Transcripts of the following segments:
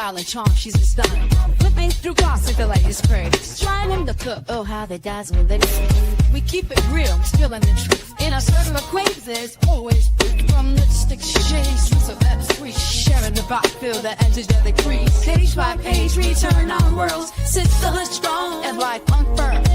style and charm, she's a stunner. Flipping through gossip, the latest craze. Trying him to cook, oh how they dazzle with it. We keep it real, spilling the truth. In our circle of acquaintances, always from lipstick shades to that's we sharing the vibe, feel the edges of the crease. Page by page, return our worlds. Sit still and strong and life unfurled.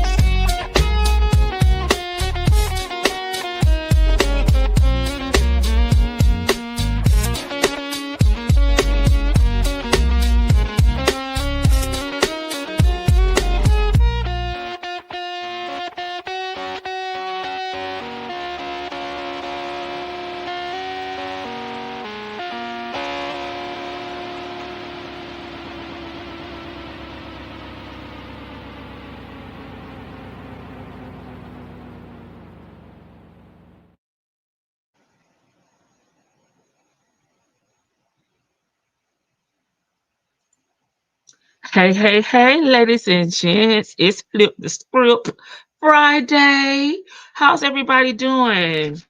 Hey, ladies and gents, it's Flip the Script Friday. How's everybody doing?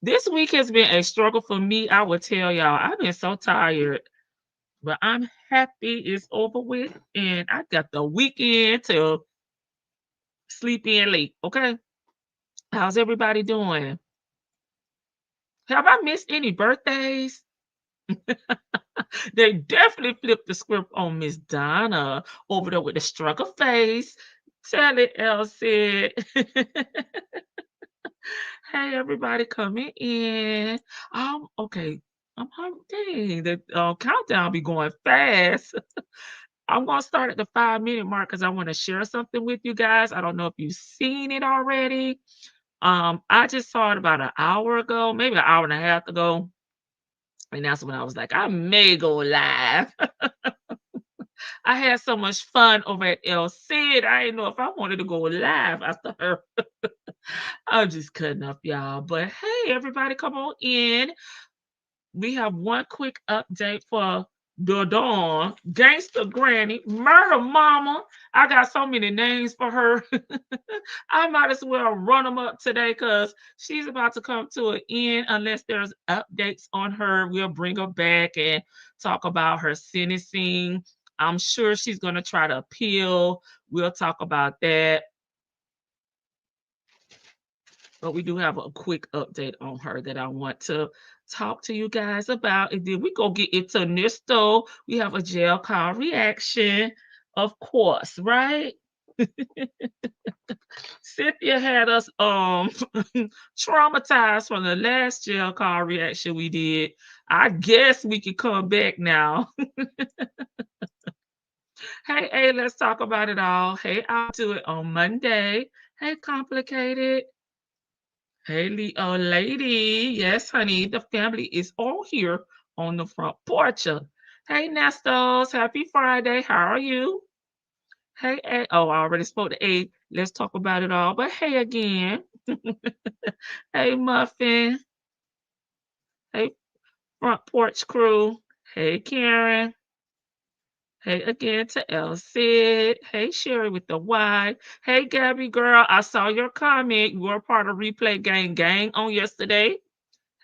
This week has been a struggle for me. I will tell y'all, I've been so tired, but I'm happy it's over with, and I got the weekend to sleep in late. Okay, how's everybody doing? Have I missed any birthdays? They definitely flipped the script on Miss Donna over there with the struggle face. Tell it, Elsie. Hey, everybody coming in. Okay. I'm hungry. The countdown be going fast. I'm gonna start at the 5 minute mark because I want to share something with you guys. I don't know if you've seen it already. I just saw it about an hour ago, maybe an hour and a half ago. And that's when I was like, I may go live. I had so much fun over at El Cid. I didn't know if I wanted to go live after her. I'm just cutting up, y'all. But hey, everybody, come on in. We have one quick update for the Dawn, Gangster Granny, Murder Mama. I got so many names for her. I might as well run them up today because she's about to come to an end. Unless there's updates on her, we'll bring her back and talk about her sentencing. I'm sure she's going to try to appeal. We'll talk about that. But we do have a quick update on her that I want to talk to you guys about. And then we go get into Nesto. We have a jail call reaction, of course, right? Cynthia had us traumatized from the last jail call reaction we did. I guess we can come back now. Hey, let's talk about it all. Hey, I'll do it on Monday. Hey, Complicated. Hey, Leo lady. Yes, honey, the family is all here on the front porch. Hey, Nestos. Happy Friday. How are you? Hey, A. Oh, I already spoke to A. Let's talk about it all. But hey again. Hey, Muffin. Hey, front porch crew. Hey, Karen. Hey again to El Cid. Hey, Sherry with the Y. Hey, Gabby girl. I saw your comment. You were part of Replay Gang on yesterday.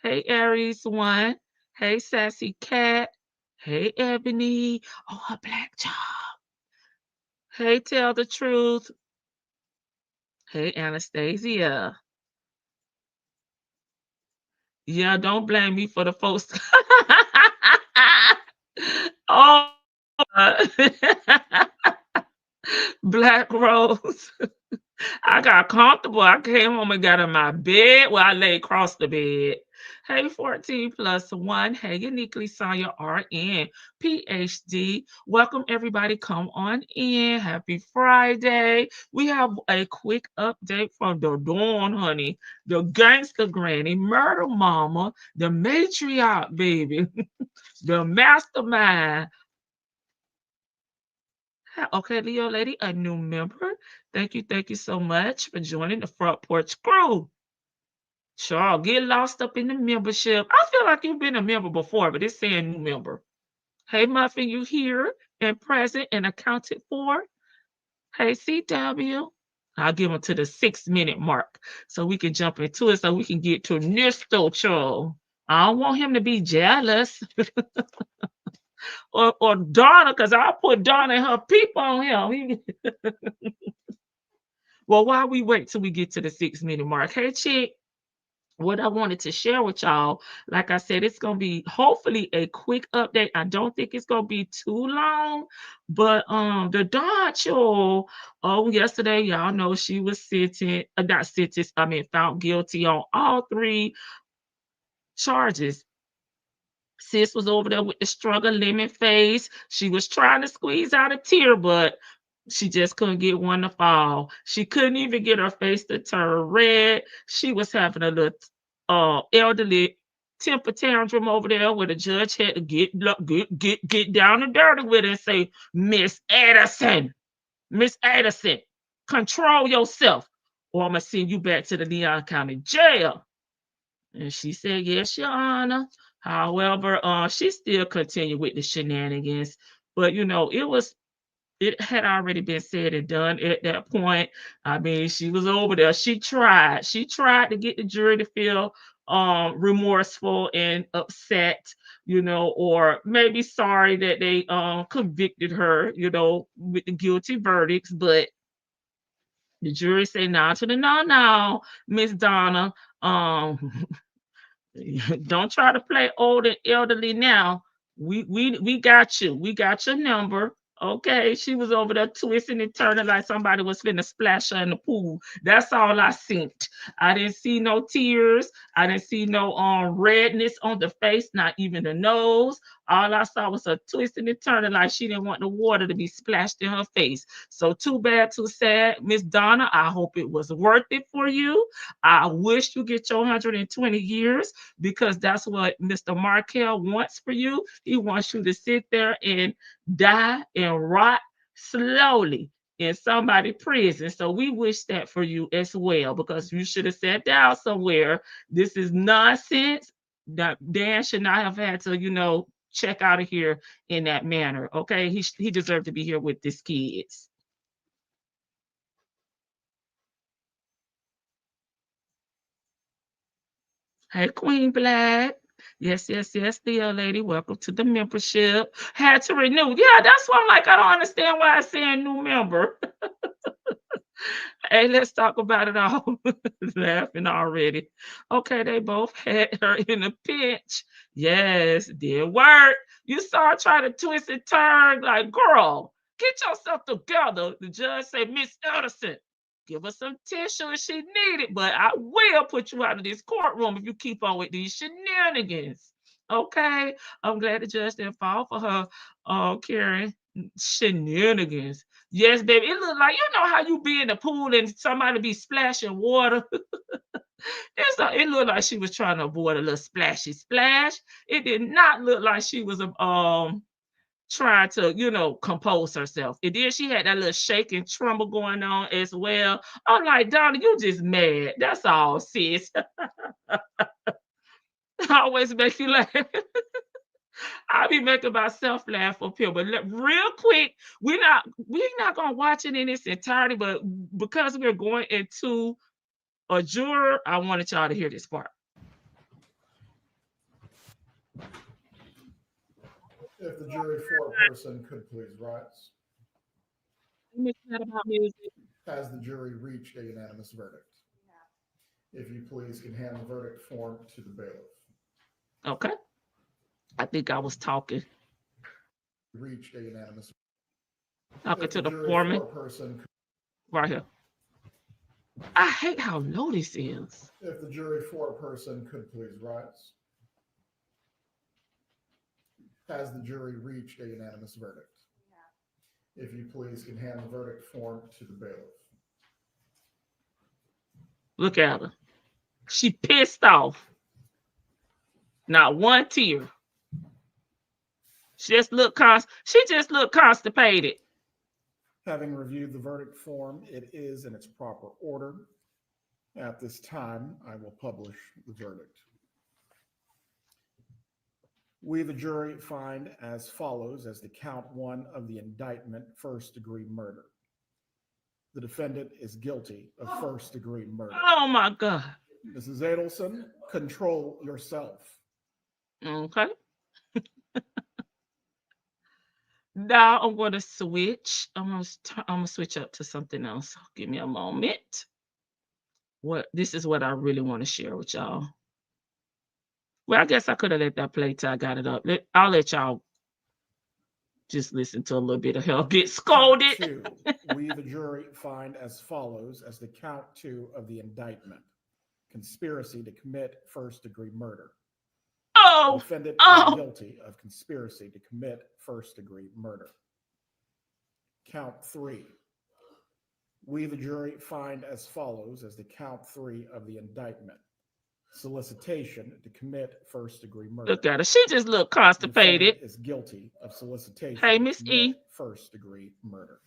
Hey, Aries one. Hey, Sassy Cat. Hey, Ebony. Oh, her black job. Hey, Tell the Truth. Hey, Anastasia. Yeah, don't blame me for the folks. Oh, Black Rose. I got comfortable. I came home and got in my bed. Well, I lay across the bed. Hey, 14 plus 1. Hey, uniquely Sonya RN, PhD. Welcome, everybody. Come on in. Happy Friday. We have a quick update from the Dawn, honey. The Gangster Granny, Murder Mama, the Matriarch, baby, the Mastermind. Okay, Leo lady, a new member. Thank you so much for joining the front porch crew. Sure, get lost up in the membership. I feel like you've been a member before, but it's saying new member. Hey, Muffin, you here and present and accounted for? Hey, CW. I'll give them to the 6 minute mark so we can jump into it so we can get to Nesto. I don't want him to be jealous. or Donna, because I put Donna and her peep on him. Well, while we wait till we get to the 6 minute mark, hey, chick, what I wanted to share with y'all, like I said, it's gonna be hopefully a quick update. I don't think it's gonna be too long, but the Dodge, yesterday, y'all know she was not sentenced, I mean found guilty on all three charges. Sis was over there with the struggle lemon face. She was trying to squeeze out a tear, but she just couldn't get one to fall. She couldn't even get her face to turn red. She was having a little elderly temper tantrum over there where the judge had to get down and dirty with her and say, Miss Adelson, control yourself, or I'm gonna send you back to the Leon County Jail. And she said, yes, Your Honor. However, she still continued with the shenanigans. But it had already been said and done at that point. I mean, she was over there. She tried. She tried to get the jury to feel remorseful and upset, or maybe sorry that they convicted her, with the guilty verdicts. But the jury said no to the no, Miss Donna. Um, Don't try to play old and elderly now. We got you. We got your number. Okay. She was over there twisting and turning like somebody was finna splash her in the pool. That's all I seen. I didn't see no tears. I didn't see no redness on the face, not even the nose. All I saw was her twisting and turning like she didn't want the water to be splashed in her face. So too bad, too sad. Miss Donna, I hope it was worth it for you. I wish you get your 120 years, because that's what Mr. Markel wants for you. He wants you to sit there and die and rot slowly in somebody's prison. So we wish that for you as well, because you should have sat down somewhere. This is nonsense. That Dan should not have had to, check out of here in that manner. Okay, he deserved to be here with his kids. Hey, Queen Black. Yes, yes, yes, dear lady. Welcome to the membership. Had to renew. Yeah, that's why I'm like, I don't understand why it's saying new member. Hey, let's talk about it all. Laughing already. Okay, they both had her in a pinch. Yes, did work. You saw her try to twist and turn like, girl, get yourself together. The judge said, Miss Edison, give her some tissue if she needed, but I will put you out of this courtroom if you keep on with these shenanigans. Okay, I'm glad the judge didn't fall for her carrying shenanigans. Yes, baby. It looked like, how you be in the pool and somebody be splashing water. It looked like she was trying to avoid a little splashy splash. It did not look like she was trying to, compose herself. And then she had that little shake and tremble going on as well. I'm like, Donna, you just mad. That's all, sis. I always make you laugh. I be making myself laugh up here, but real quick, we're not gonna watch it in its entirety, but because we're going into a juror, I wanted y'all to hear this part. If the jury foreperson could please rise. About music. Has the jury reached a unanimous verdict? If you please can hand the verdict form to the bailiff. Okay. I think I was talking. Reached a unanimous. Talking to the foreman. Right here. I hate how low this is. If the jury foreperson could please rise. Has the jury reached a unanimous verdict? If you please can hand the verdict form to the bailiff. Look at her. She pissed off. Not one tear. She just looked constipated. Having reviewed the verdict form, it is in its proper order. At this time, I will publish the verdict. We, the jury, find as follows as to count one of the indictment, first-degree murder. The defendant is guilty of first-degree murder. Oh, my God. Mrs. Adelson, control yourself. Okay. Now I'm going to switch. I'm gonna switch up to something else. Give me a moment. This is what I really want to share with y'all. Well, I guess I could have let that play till I got it up. I'll let y'all just listen to a little bit of her get scolded. Count 2. We, the jury, find as follows as the count 2 of the indictment: conspiracy to commit first-degree murder. The Oh, defendant is oh, guilty of conspiracy to commit first-degree murder. Count 3. We, the jury, find as follows as the count 3 of the indictment: solicitation to commit first-degree murder. look at her. She just looked The constipated. defendant is guilty of solicitation Hey, to Miss commit E. first-degree murder.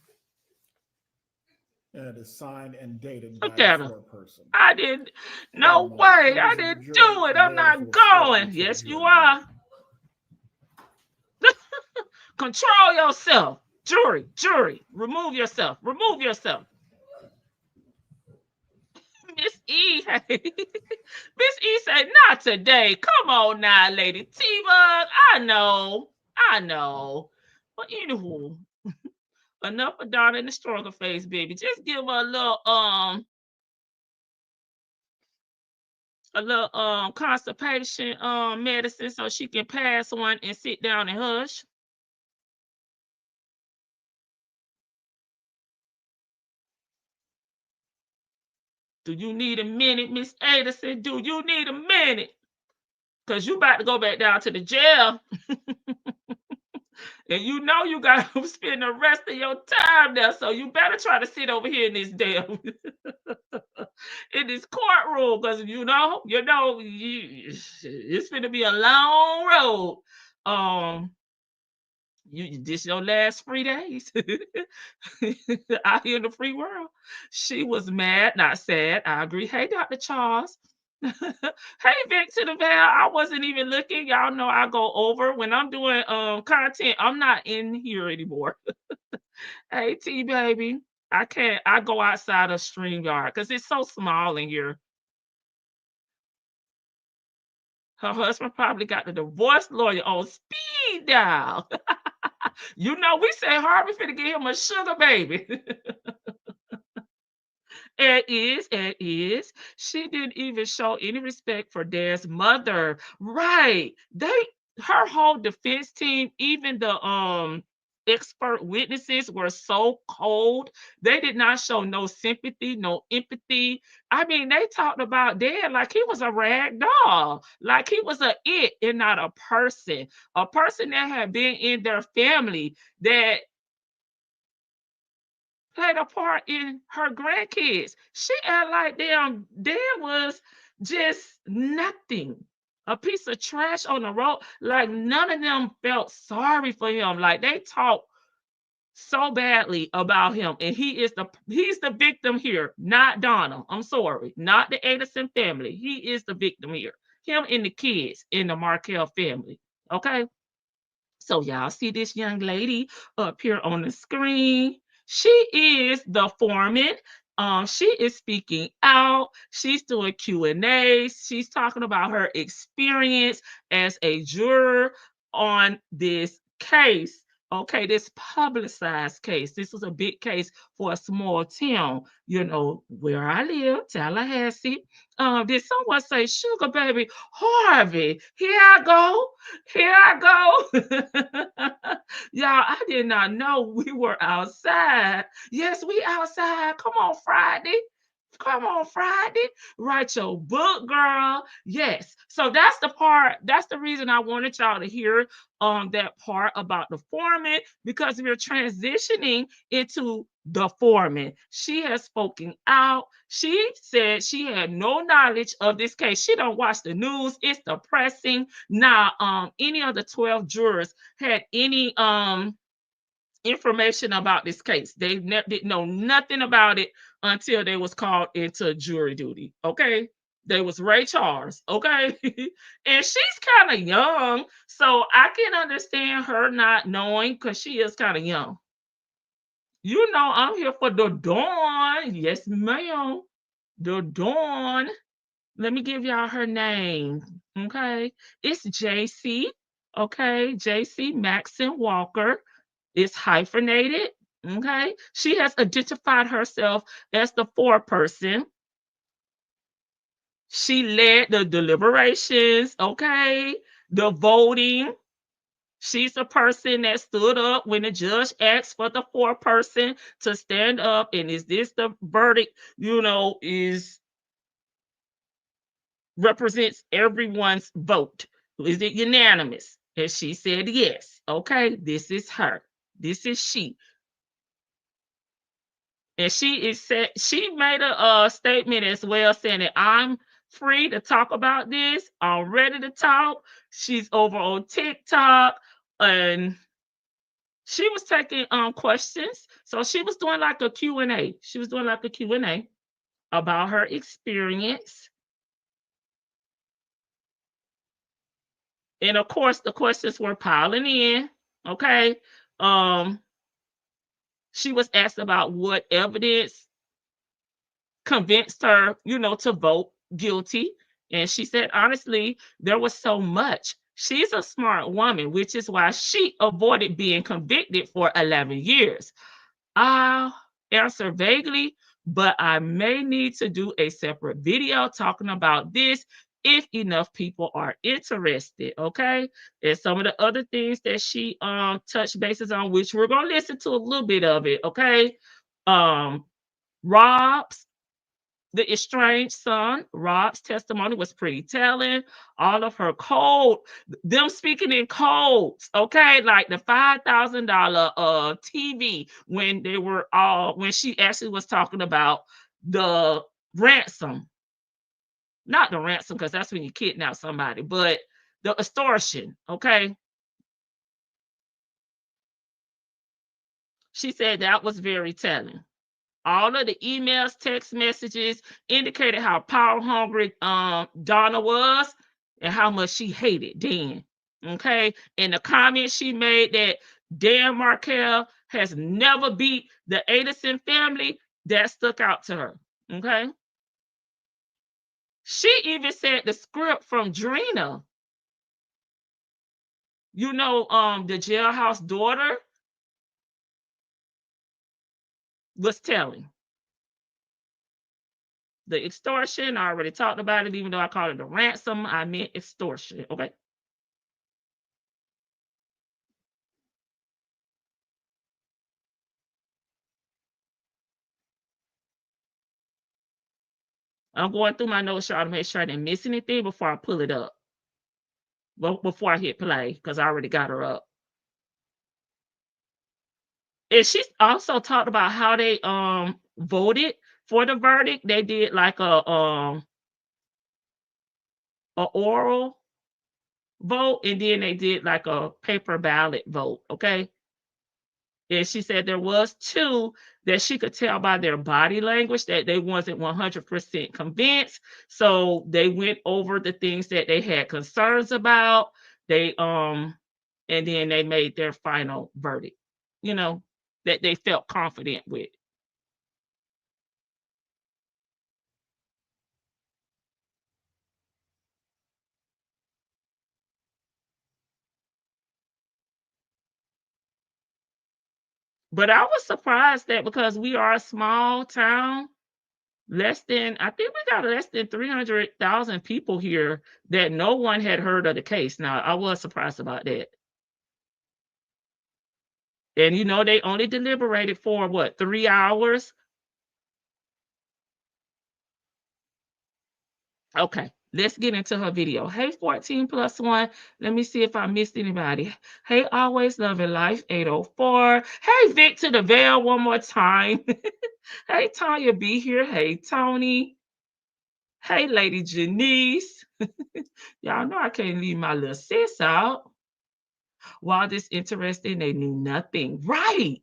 And it is signed and dated Look by at the her. foreperson. I didn't. No Well, way. I members of the didn't jury, do it. the I'm bailiff not will escort you going. to the Yes, you jury are. room. Control yourself. Jury. Remove yourself. Remove yourself. Miss E. Miss E said, not today. Come on now, Lady T-Bug. I know. But anywho, enough of Donna in the struggle face, baby. Just give her a little constipation medicine so she can pass one and sit down and hush. Do you need a minute, Miss Adelson? Do you need a minute? Because you about to go back down to the jail. And you know you got to spend the rest of your time there. So you better try to sit over here in this damn in this courtroom. Because it's going to be a long road. This your last 3 days out here in the free world. She was mad, not sad. I agree. Hey, Dr. Charles. Hey, Vic to the Val. I wasn't even looking. Y'all know I go over when I'm doing content. I'm not in here anymore. Hey, T baby. I go outside of StreamYard because it's so small in here. Her husband probably got the divorce lawyer on speed dial. You know, we say Harvey finna give him a sugar baby. It is. She didn't even show any respect for Dan's mother. Right. Her whole defense team, even the expert witnesses were so cold. They did not show no sympathy, no empathy. I mean, they talked about Dan like he was a rag doll, like he was a it and not a person that had been in their family that played a part in her grandkids. She act like damn Dan was just nothing. A piece of trash on the road. Like none of them felt sorry for him. Like they talked so badly about him. And he's the victim here, not Donna. I'm sorry. Not the Adelson family. He is the victim here. Him and the kids in the Markel family. Okay. So y'all see this young lady up here on the screen. She is the foreman. She is speaking out. She's doing Q&As. She's talking about her experience as a juror on this case. Okay, this publicized case. This was a big case for a small town, where I live, Tallahassee. Did someone say, sugar baby, Harvey, here I go. Here I go. Y'all, I did not know we were outside. Yes, we outside. Come on, Friday. Come on, Friday. Write your book, girl. Yes. So that's the reason I wanted y'all to hear that part about the foreman, because we're transitioning into the foreman. She has spoken out. She said she had no knowledge of this case. She don't watch the news. It's depressing. Now, any of the 12 jurors had any information about this case. They didn't know nothing about it until they was called into jury duty. Okay. They was Ray Charles, okay? And she's kind of young, so I can understand her not knowing because she is kind of young. I'm here for the dawn. Yes, ma'am. The dawn. Let me give y'all her name. Okay. It's JC. Okay. JC Maxon Walker. It's hyphenated. Okay. She has identified herself as the foreperson. She led the deliberations, okay, the voting. She's the person that stood up when the judge asked for the foreperson to stand up. And is this the verdict? Is represents everyone's vote. Is it unanimous? And she said yes. Okay, this is her. This is she. And she made a statement as well saying that I'm free to talk about this. I'm ready to talk. She's over on TikTok and she was taking questions. So she was doing like a Q&A. She was doing like a Q&A about her experience. And of course, the questions were piling in. Okay. She was asked about what evidence convinced her, to vote guilty. And she said, honestly, there was so much. She's a smart woman, which is why she avoided being convicted for 11 years. I'll answer vaguely, but I may need to do a separate video talking about this if enough people are interested. Okay. And some of the other things that she touched bases on, which we're gonna listen to a little bit of it. Okay. Um Rob's the estranged son, Rob's testimony was pretty telling. All of her code, them speaking in codes, okay, like the $5,000 TV when she actually was talking about the ransom, not the ransom because that's when you kidnap somebody, but the extortion, okay. She said that was very telling. All of the emails, text messages indicated how power hungry Donna was and how much she hated Dan. Okay. And the comment she made that Dan Markel has never beat the Adelson family, that stuck out to her. Okay. She even said the script from Drina, the jailhouse daughter, was telling. The extortion, I already talked about it, even though I called it a ransom, I meant extortion. Okay. I'm going through my notes, y'all, to make sure I didn't miss anything before I pull it up. Well, before I hit play, because I already got her up. And she also talked about how they voted for the verdict. They did like a oral vote, and then they did like a paper ballot vote. Okay. And she said there was two that she could tell by their body language that they wasn't 100% convinced. So they went over the things that they had concerns about. They and then they made their final verdict, that they felt confident with. But I was surprised that because we are a small town, I think we got less than 300,000 people here, that no one had heard of the case. Now, I was surprised about that. And they only deliberated for what, 3 hours? Okay, let's get into her video. Hey, 14 plus one. Let me see if I missed anybody. Hey, always loving life, 804. Hey, Vic to the Veil one more time. Hey, Tanya B here. Hey, Tony. Hey, Lady Janice. Y'all know I can't leave my little sis out. While this interesting, they knew nothing. Right.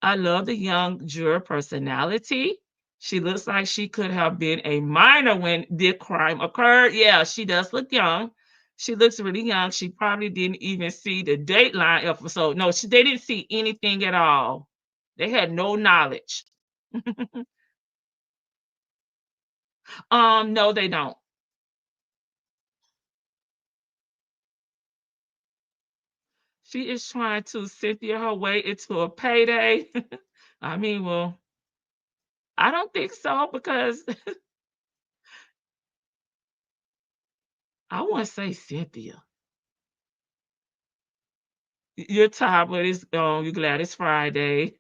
I love the young juror personality. She looks like she could have been a minor when the crime occurred. Yeah, she does look young. She looks really young. She probably didn't even see the Dateline episode. No, they didn't see anything at all. They had no knowledge. No, they don't. She is trying to Cynthia her way into a payday. I mean, well, I don't think so because I want to say Cynthia. You're tired, but it's you're glad it's Friday.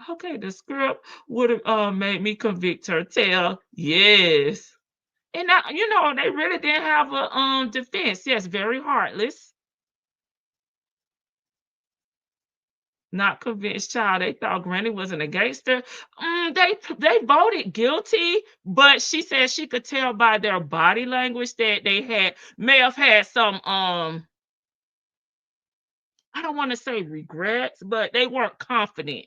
Okay, the script would have made me convict her. Tell yes, and now you know they really didn't have a defense. Yes, very heartless. Not convinced child. They thought Granny wasn't a gangster. They voted guilty, but she said she could tell by their body language that they may have had some I don't want to say regrets, but they weren't confident.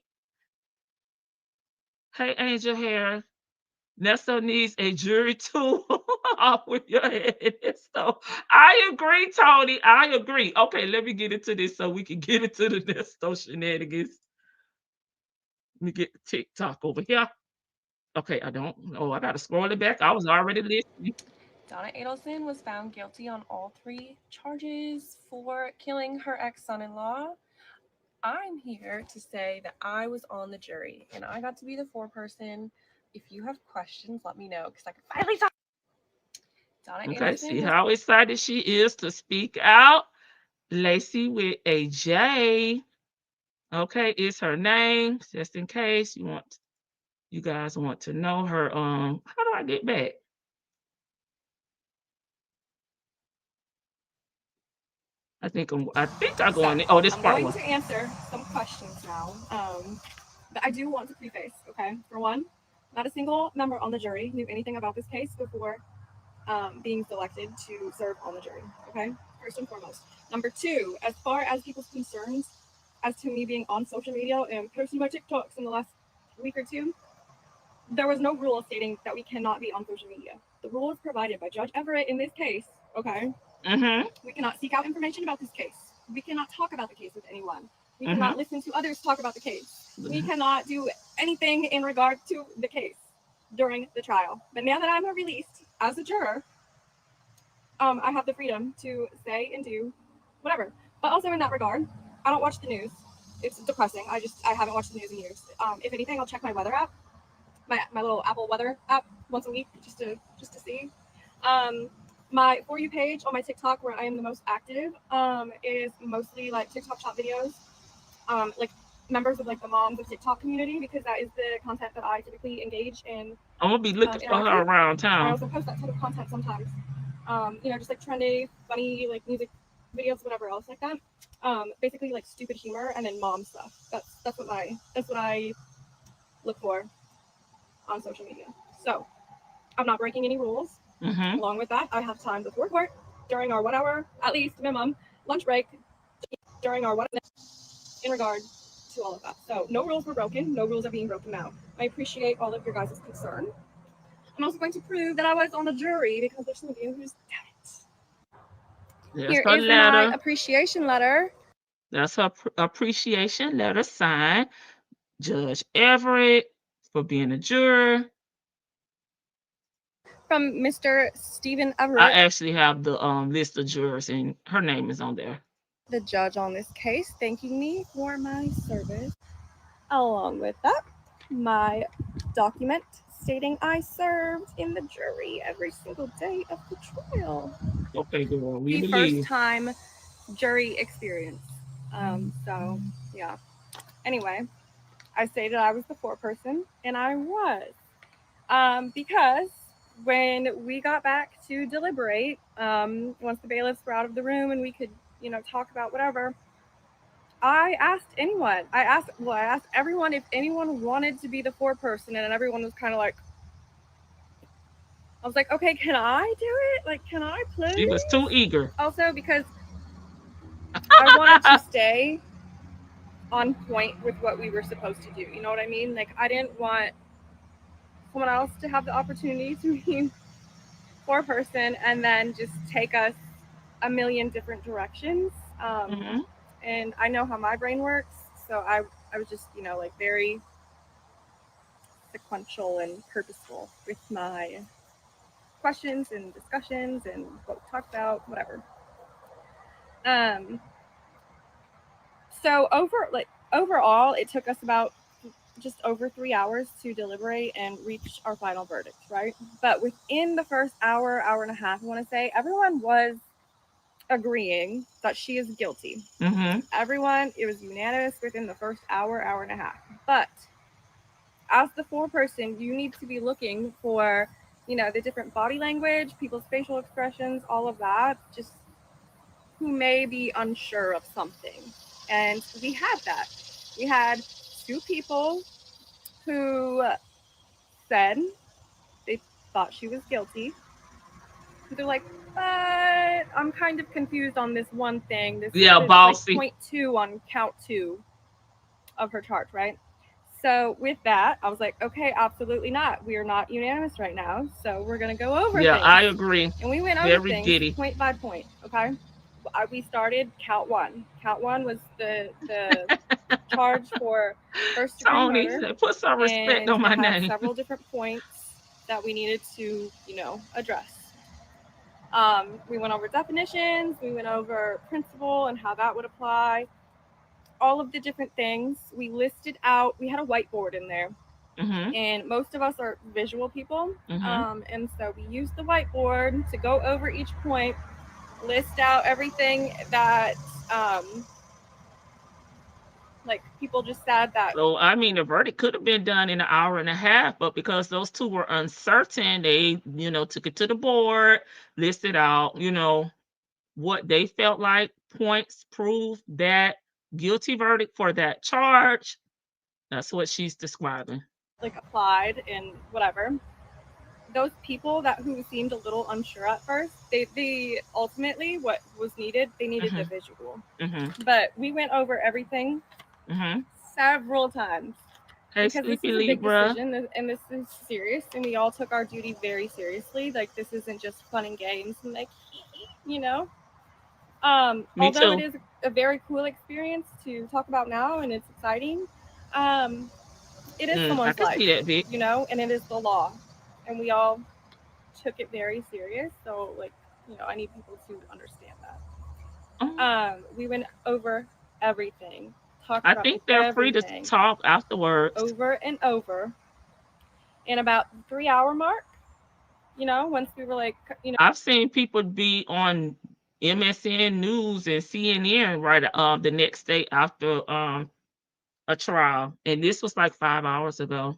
Hey, Angel Hair, Nesto needs a jury too. Off with your head. So I agree, Tony. I agree. Okay, let me get into this so we can get into the Nesto shenanigans. Let me get the TikTok over here. Okay, I don't know. I gotta scroll it back. I was already listening. Donna Adelson was found guilty on all 3 charges for killing her ex-son-in-law. I'm here to say that I was on the jury and I got to be the foreperson. If you have questions, let me know because I can finally talk. Donna Okay, Adelson see was how excited she is to speak out. Lacey with a J. Okay, is her name, just in case you guys want to know her. How do I get back? I think I go So on. Oh, this I'm part going one. to answer some questions now. But I do want to preface, okay? For one, not a single member on the jury knew anything about this case before being selected to serve on the jury, okay? First and foremost. Number 2, as far as people's concerns as to me being on social media and posting my TikToks in the last week or 2, there was no rule stating that we cannot be on social media. The rule was provided by Judge Everett in this case, okay? Mm-hmm. We cannot seek out information about this case. We cannot talk about the case with anyone. We Mm-hmm. cannot listen to others talk about the case. We cannot do anything in regard to the case during the trial. But now that I'm released as a juror, I have the freedom to say and do whatever. But also in that regard, I don't watch the news. It's depressing. I haven't watched the news in years. If anything, I'll check my weather app, my little Apple weather app once a week just to see. My For You page on my TikTok, where I am the most active, is mostly like TikTok shop videos, like members of like the moms of TikTok community, because that is the content that I typically engage in. I'm gonna be looking for her around town. I also post that type of content sometimes. Just like trendy, funny, like music videos, whatever else like that. Basically like stupid humor and then mom stuff. That's what I look for on social media. So I'm not breaking any rules. Mm-hmm. Along with that, I have time before court during our 1 hour, at least minimum, lunch break during our 1 hour in regard to all of that. So no rules were broken. No rules are being broken now. I appreciate all of your guys' concern. I'm also going to prove that I was on the jury because there's some of you who's doubt it. Here is my appreciation letter. That's her appreciation letter signed. Judge Everett for being a juror. From Mr. Stephen Everett. I actually have the list of jurors, and her name is on there. The judge on this case thanking me for my service. Along with that, my document stating I served in the jury every single day of the trial. Okay, girl. We the believe. First time jury experience. So yeah. Anyway, I stated I was the foreperson, and I was. Because when we got back to deliberate, once the bailiffs were out of the room and we could, talk about whatever, I asked everyone if anyone wanted to be the foreperson, and everyone was kind of like, I was like, okay, can I do it? Like, can I please? She was too eager. Also, because I wanted to stay on point with what we were supposed to do. You know what I mean? Like, I didn't want someone else to have the opportunity to be foreperson and then just take us a million different directions. And I know how my brain works, so I was just, like very sequential and purposeful with my questions and discussions and what we talked about, whatever. So overall, it took us about just over 3 hours to deliberate and reach our final verdict, right? But within the first hour and a half, I want to say, everyone was agreeing that she is guilty. Mm-hmm. Everyone, it was unanimous within the first hour and a half. But as the foreperson, you need to be looking for, the different body language, people's facial expressions, all of that, just who may be unsure of something. And we had that. We had 2 people who said they thought she was guilty. They're like, but I'm kind of confused on this one thing. This bossy. Like 0.2 on count 2 of her charge, right? So with that, I was like, okay, absolutely not. We are not unanimous right now, so we're gonna go over things. I agree. And we went over things point by point. Okay, we started count 1. Count 1 was the charge for first degree murder. Put some respect on my name. Several different points that we needed to, address. We went over definitions. We went over principle and how that would apply. All of the different things we listed out. We had a whiteboard in there, and most of us are visual people, and so we used the whiteboard to go over each point, list out everything that like people just said that. So I mean, the verdict could have been done in an hour and a half, but because those 2 were uncertain, they took it to the board, listed out what they felt like points proved that guilty verdict for that charge. That's what she's describing. Like applied and whatever. Those people who seemed a little unsure at first, they ultimately what was needed, they needed the visual. But we went over everything several times. Hey, because this Sleepy is a big Libra. decision, and this is serious, and we all took our duty very seriously. Like, this isn't just fun and games and like, although it is a very cool experience to talk about now and it's exciting, it is someone's life, and it is the law, and we all took it very serious. So like, I need people to understand that. We went over everything. I think they're free to talk afterwards. Over and over. And about the 3 hour mark, once we were like, I've seen people be on MSN News and CNN right the next day after a trial, and this was like 5 hours ago.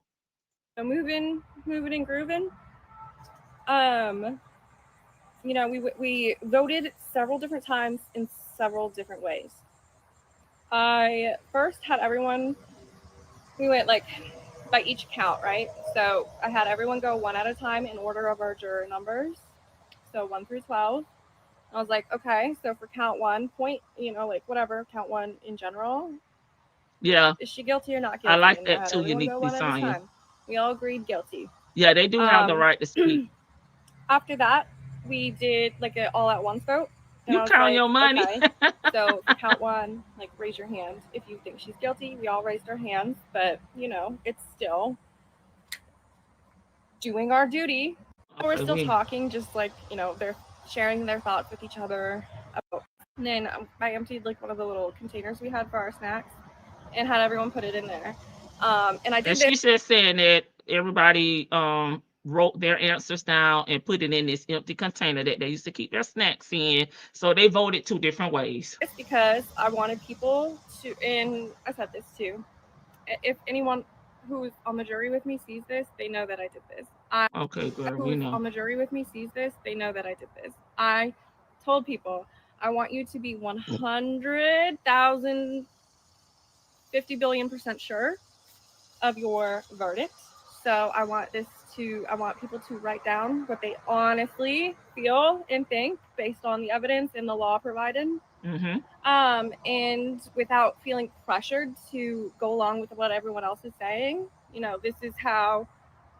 So moving and grooving. We voted several different times in several different ways. I first had everyone. We went like by each count, right? So I had everyone go one at a time in order of our juror numbers. So 1 through 12. I was like, okay, so for count 1, point, like whatever, count 1 in general. Yeah. Is she guilty or not guilty? I like that too. Uniquely signed. We all agreed guilty. Yeah, they do have the right to speak. After that, we did like an all at once vote. You count your money. Okay. So count 1, like raise your hand if you think she's guilty. We all raised our hands, but it's still doing our duty. We're still talking, just like they're sharing their thoughts with each other. And then I emptied like one of the little containers we had for our snacks and had everyone put it in there. And I did. And she just saying that everybody wrote their answers down and put it in this empty container that they used to keep their snacks in. So they voted 2 different ways. It's because I wanted people to, and I said this too, if anyone who's on the jury with me sees this, they know that I did this. Okay, good. Who's on the jury with me sees this, they know that I did this. I told people, I want you to be 100,000, 50 billion% sure of your verdict. So I want people to write down what they honestly feel and think based on the evidence and the law provided. And without feeling pressured to go along with what everyone else is saying. This is how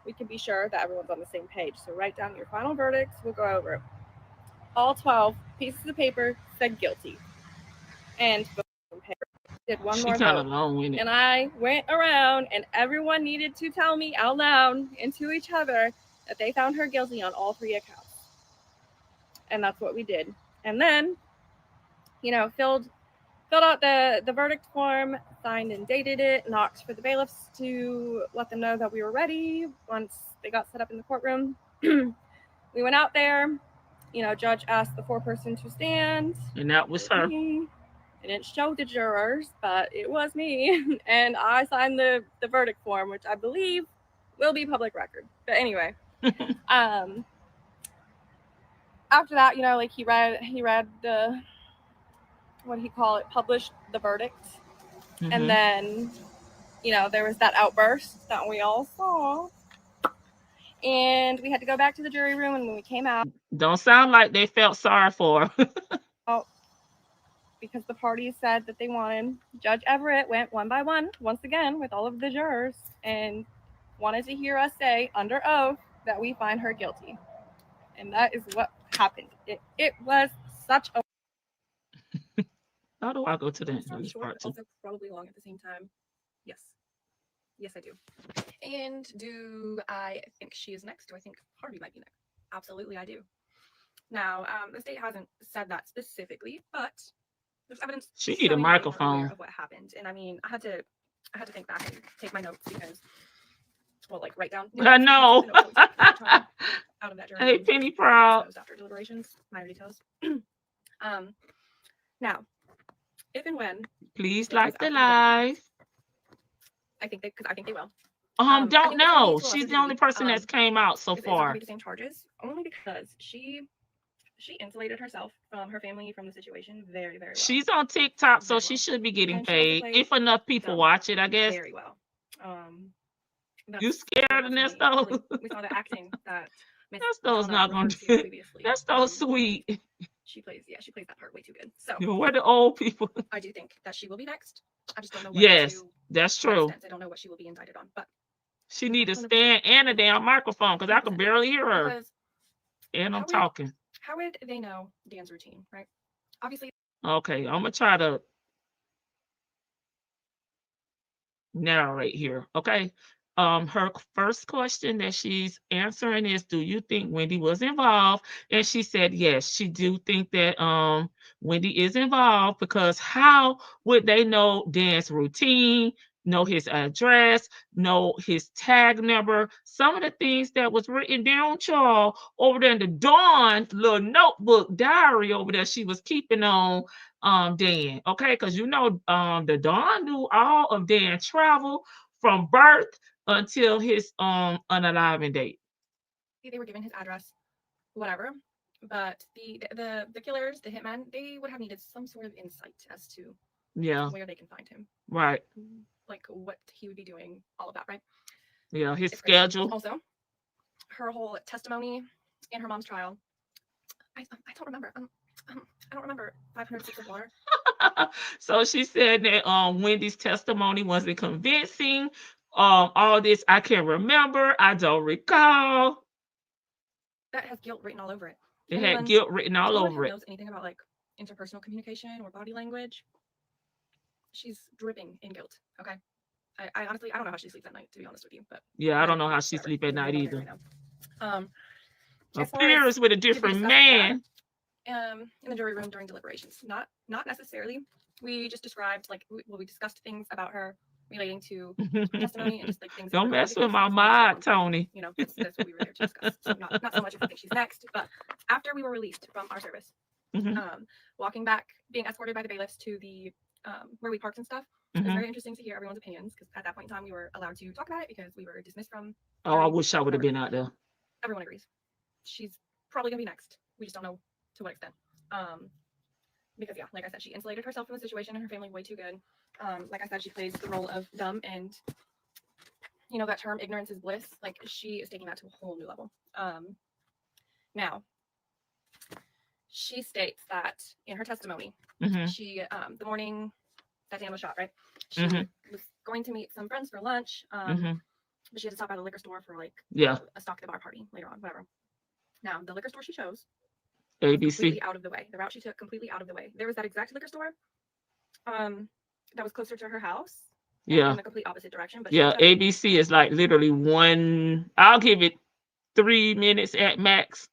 we can be sure that everyone's on the same page. So write down your final verdicts. We'll go over it. All 12 pieces of paper said guilty. And did one more vote. And I went around and everyone needed to tell me out loud and to each other that they found her guilty on all 3 accounts. And that's what we did. And then filled out the verdict form, signed and dated it, knocked for the bailiffs to let them know that we were ready once they got set up in the courtroom. We went out there. Judge asked the foreperson to stand. And that was her. Me. It didn't show the jurors, but it was me. And I signed the verdict form, which I believe will be public record. But anyway, after that, he read the, what do you call it, published the verdict. Mm-hmm. And then, there was that outburst that we all saw. And we had to go back to the jury room, and when we came out... Don't sound like they felt sorry for her. Oh, because the parties said that they wanted... Judge Everett went one by one, once again, with all of the jurors, and wanted to hear us say, under oath, that we find her guilty. And that is what happened. It was such a... How do I go to that? Short, also probably long at the same time. Yes, I do. And do I think she is next? Do I think Harvey might be next? Absolutely, I do. Now, the state hasn't said that specifically, but there's evidence. She need a microphone of what happened, and I mean, I had to think back and take my notes because, write down. I know. Out of that journal. Hey, Penny Proud. After deliberations, minor details. Now, if and when. Please like the live. I think they will. Don't know. She's the only person that's came out so far. The same charges, only because she insulated herself from her family, from the situation very, very well. She's on TikTok, so she should be getting paid if enough people watch it, I guess. Very well. You scared of Nesto? We saw the acting that Nesto's not going to do it. Nesto's sweet. She plays that part way too good. So we're the old people. I do think that she will be next. I just don't know. Yes, that's true. I don't know what she will be indicted on, but she need a stand and a damn microphone because I can barely hear her. And I'm talking. How would they know Dan's routine, right? Obviously. Okay, I'm gonna try to narrate here. Okay. Her first question that she's answering is, do you think Wendy was involved? And she said yes, she do think that Wendy is involved, because how would they know Dan's routine, know his address, know his tag number, some of the things that was written down, Charles, over there in the Dawn little notebook diary over there she was keeping on Dan. Okay, because the Dawn knew all of Dan's travel from birth until his unaliving date. They were given his address, whatever. But the killers, the hitmen, they would have needed some sort of insight as to where they can find him. Right. Like what he would be doing, all of that, right? Yeah, his schedule. Also, her whole testimony in her mom's trial. I don't remember. I don't remember 500 sips of water. So she said that Wendy's testimony wasn't convincing. All this I can't remember. I don't recall. That has guilt written all over it. It had guilt written all over it. Knows anything about interpersonal communication or body language? She's dripping in guilt. Okay. I honestly don't know how she sleeps at night, to be honest with you. But yeah, I don't know how she sleeps at night either. Right appears with a different man. In the jury room during deliberations. Not necessarily. We just described we discussed things about her relating to testimony and just things. Don't mess with my mind, Tony. That's what we were there to discuss. So not so much if I think she's next, but after we were released from our service, walking back, being escorted by the bailiffs to the where we parked and stuff. It was very interesting to hear everyone's opinions, because at that point in time we were allowed to talk about it because we were dismissed from. I wish I would have been out there. Everyone agrees. She's probably gonna be next. We just don't know to what extent. Because like I said, she insulated herself from the situation and her family way too good. Like I said, she plays the role of dumb, and that term ignorance is bliss. Like, she is taking that to a whole new level. Now, she states that in her testimony, she the morning that Dan was shot, right? She was going to meet some friends for lunch, but she had to stop at a liquor store for a stock the bar party later on, whatever. Now, the liquor store she chose, ABC, completely out of the way. The route she took, completely out of the way. There was that exact liquor store that was closer to her house. In the complete opposite direction. But ABC is literally one, I'll give it 3 minutes at max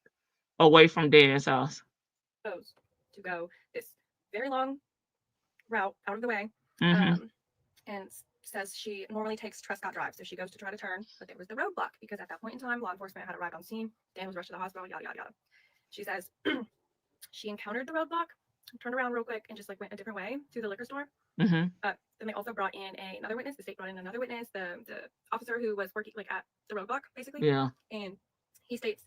away from Dan's house. To go this very long route out of the way. Mm-hmm. And says she normally takes Trescott Drive. So she goes to try to turn, but there was the roadblock because at that point in time, law enforcement had arrived on scene. Dan was rushed to the hospital, yada, yada, yada. She says she encountered the roadblock, turned around real quick, and just like went a different way to the liquor store. Mm-hmm. Then they also brought in another witness. The state brought in another witness, the officer who was working like at the roadblock, basically. Yeah. And he states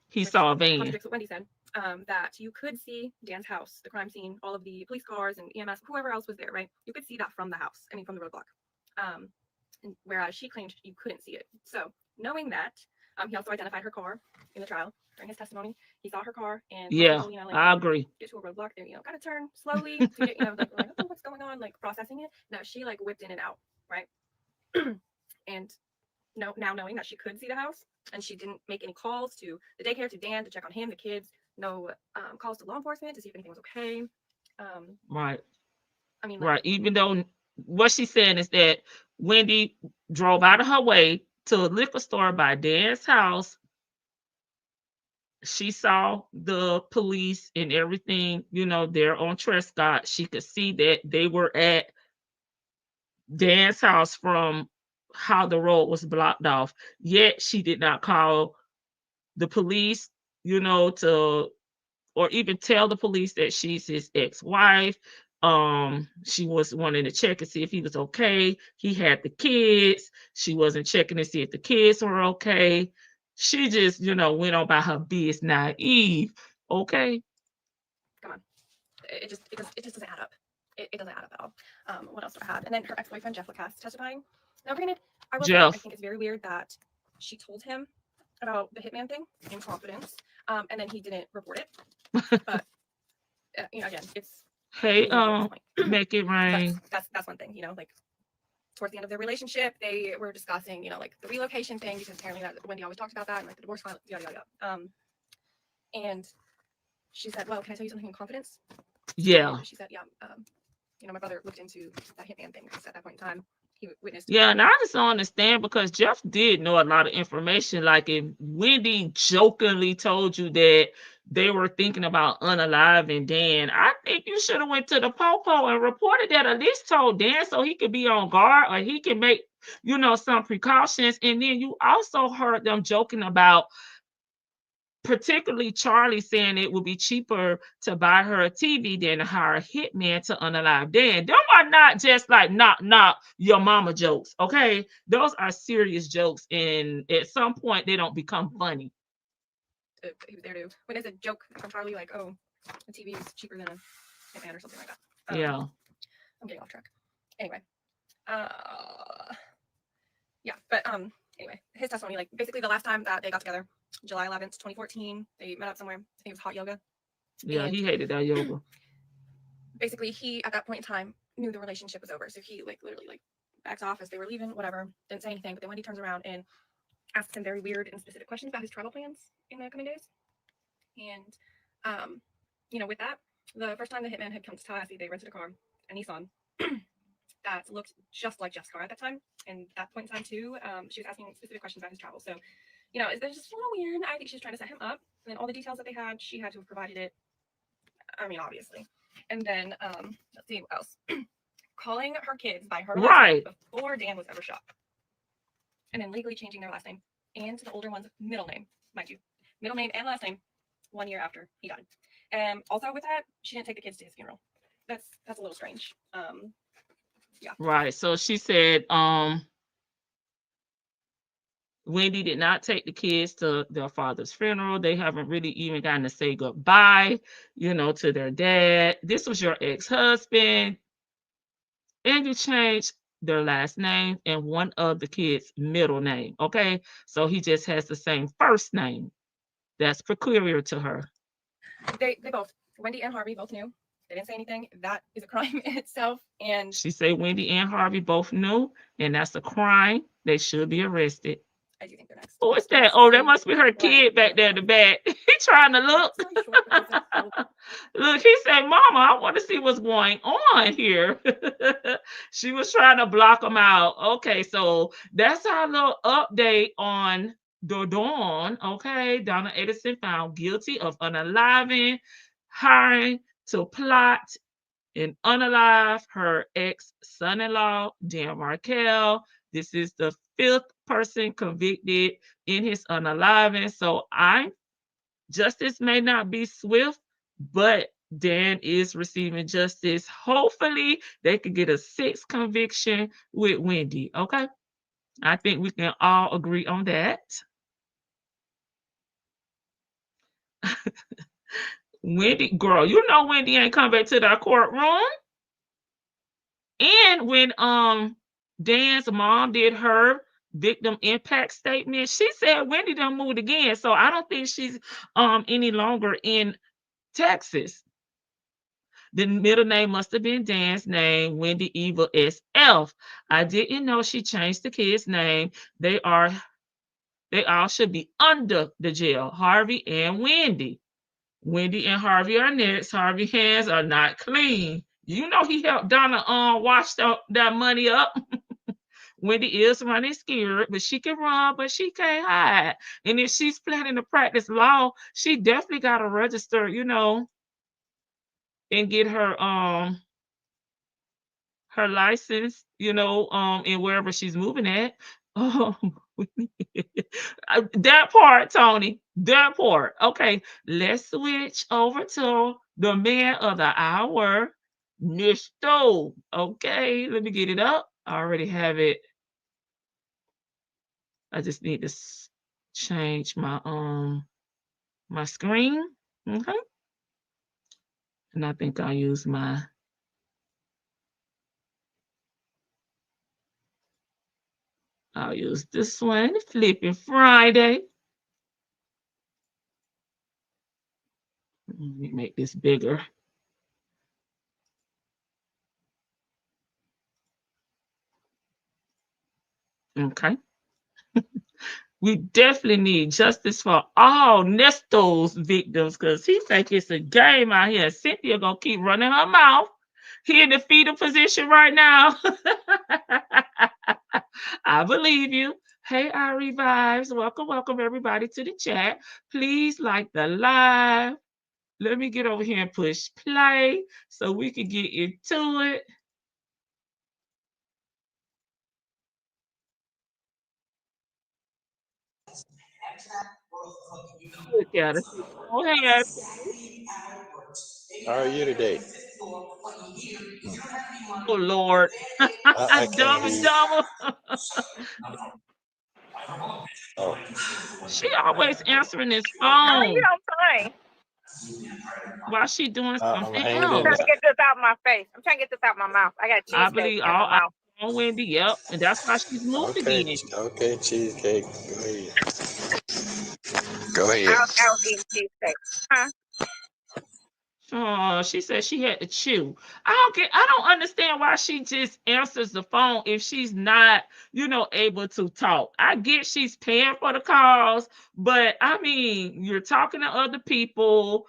he saw a van. Contradicts what Wendy said. That you could see Dan's house, the crime scene, all of the police cars and EMS, whoever else was there, right? You could see that from the house. I mean, from the roadblock. And whereas she claimed you couldn't see it. So knowing that, he also identified her car in the trial during his testimony. He saw her car and Yeah, people, like, I agree. get to a roadblock there, gotta turn slowly to get, like oh, what's going on, like processing it. No, she like whipped in and out, right? And now knowing that she could see the house and she didn't make any calls to the daycare, to Dan, to check on him, the kids, no calls to law enforcement to see if anything was okay. Right. I mean, right. Even though what she's saying is that Wendy drove out of her way to a liquor store by Dan's house. She saw the police and everything, there on Trescott. She could see that they were at Dan's house from how the road was blocked off. Yet she did not call the police, to or even tell the police that she's his ex-wife. She was wanting to check and see if he was okay. He had the kids. She wasn't checking to see if the kids were okay. She just, went on by her biz naive. Okay. Come on. It just doesn't add up. It doesn't add up at all. What else do I have? And then her ex-boyfriend, Jeff Lacasse, testifying. Now, granted, I will say, I think it's very weird that she told him about the hitman thing in confidence, and then he didn't report it. But, again, it's... Hey, make it rain. That's one thing, like, towards the end of their relationship, they were discussing, like the relocation thing, because apparently that Wendy always talks about that, and like the divorce file, yada yada yada. And she said, "Well, can I tell you something in confidence?" Yeah. And she said, "Yeah. My brother looked into that hitman thing because at that point in time, he witnessed." Yeah, and I just don't understand because Jeff did know a lot of information. Like if Wendy jokingly told you that they were thinking about unaliving Dan, I think you should have went to the popo and reported that, at least told Dan so he could be on guard or he can make, some precautions. And then you also heard them joking about, particularly Charlie, saying it would be cheaper to buy her a TV than to hire a hitman to unalive Dan. Them are not just like knock your mama jokes, okay? Those are serious jokes, and at some point they don't become funny. He was there to when there's a joke from Charlie, like, "Oh, a TV is cheaper than a hitman" or something like that. Yeah. I'm getting off track. Anyway, yeah, but anyway, his testimony, like basically the last time that they got together, July 11th, 2014, they met up somewhere. I think it was hot yoga. Yeah, and he hated that yoga. Basically, he at that point in time knew the relationship was over, so he like literally like backed off as they were leaving, whatever, didn't say anything. But then Wendy turns around and asks him very weird and specific questions about his travel plans in the coming days. And with that, the first time the hitman had come to Tallahassee, they rented a car, a Nissan, that looked just like Jeff's car at that time. And at that point in time too, she was asking specific questions about his travel. So, it's just a little weird. I think she was trying to set him up. And then all the details that they had, she had to have provided it. I mean, obviously. And then, let's see what else. Calling her kids by her last name before Dan was ever shot. And then legally changing their last name and the older one's middle name, mind you. Middle name and last name 1 year after he died. Also with that, she didn't take the kids to his funeral. That's a little strange. Yeah. Right. So she said, Wendy did not take the kids to their father's funeral. They haven't really even gotten to say goodbye, to their dad. This was your ex-husband. And you changed their last name and one of the kids' middle name. Okay. So he just has the same first name. That's peculiar to her. They both, Wendy and Harvey, both knew. They didn't say anything. That is a crime in itself. And she said Wendy and Harvey both knew, and that's a crime. They should be arrested. I do think they're next. Oh, what's that? Oh, that must be her kid back there in the back. He trying to look. Look, he said, "Mama, I want to see what's going on here." She was trying to block him out. Okay, so that's our little update on the Dawn. Okay, Donna Adelson found guilty of unaliving, hiring to plot and unalive her ex-son-in-law, Dan Markel. This is the 5th person convicted in his unaliving. So justice may not be swift, but Dan is receiving justice. Hopefully, they could get a 6th conviction with Wendy. Okay. I think we can all agree on that. Wendy, girl, you know Wendy ain't come back to that courtroom. And when Dan's mom did her victim impact statement, she said Wendy done moved again. So I don't think she's any longer in Texas. The middle name must have been Dan's name, Wendy Eva SF. I didn't know she changed the kid's name. They all should be under the jail, Harvey and Wendy. Wendy and Harvey are next. Harvey's hands are not clean. You know he helped Donna wash that money up. Wendy is running scared, but she can run, but she can't hide. And if she's planning to practice law, she definitely got to register, and get her license, and wherever she's moving at. That part, Tony. That part. Okay, let's switch over to the man of the hour, Nesto. Okay, let me get it up. I already have it. I just need to change my my screen. Okay, and I think I'll use I'll use this one, Flipping Friday. Let me make this bigger. Okay. We definitely need justice for all Nesto's victims because he think it's a game out here. Cynthia gonna keep running her mouth. He in the fetal position right now. I believe you. Hey, Ari Vibes. Welcome everybody to the chat. Please like the live. Let me get over here and push play so we can get into it. Look at it. Go ahead. How are you today? Oh, Lord. I can't hear you. Double. Oh, She always answering his How you phone don't play? while she doing I'm something hanging I'm in trying else. to there. get this out of my face. I'm trying to get this out of my mouth. I got a I cheesecake believe in my all eyes mouth. on Wendy. Yep. And that's why she's moved Okay, again. okay, cheesecake. Go ahead. Go ahead. I was eating cheesecake. Huh? Oh, she said she had to chew. I don't understand why she just answers the phone if she's not, able to talk. I get she's paying for the calls, but I mean, you're talking to other people.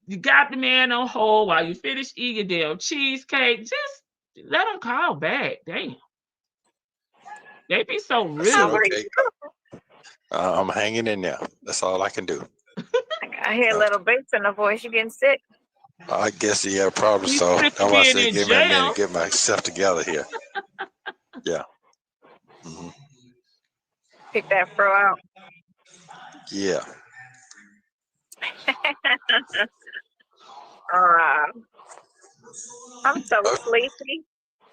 You got the man on hold while you finish eating your damn cheesecake. Just let them call back. Damn. They be so I said, rude. Hungry. okay. I'm hanging in there. That's all I can do. I hear a little bass in the voice. You getting sick? I guess he had a problem, He's so sick that's of why I being said, in give me a jail. minute, get myself together here. Yeah. Mm-hmm. Pick that fro out. Yeah. I'm so sleepy.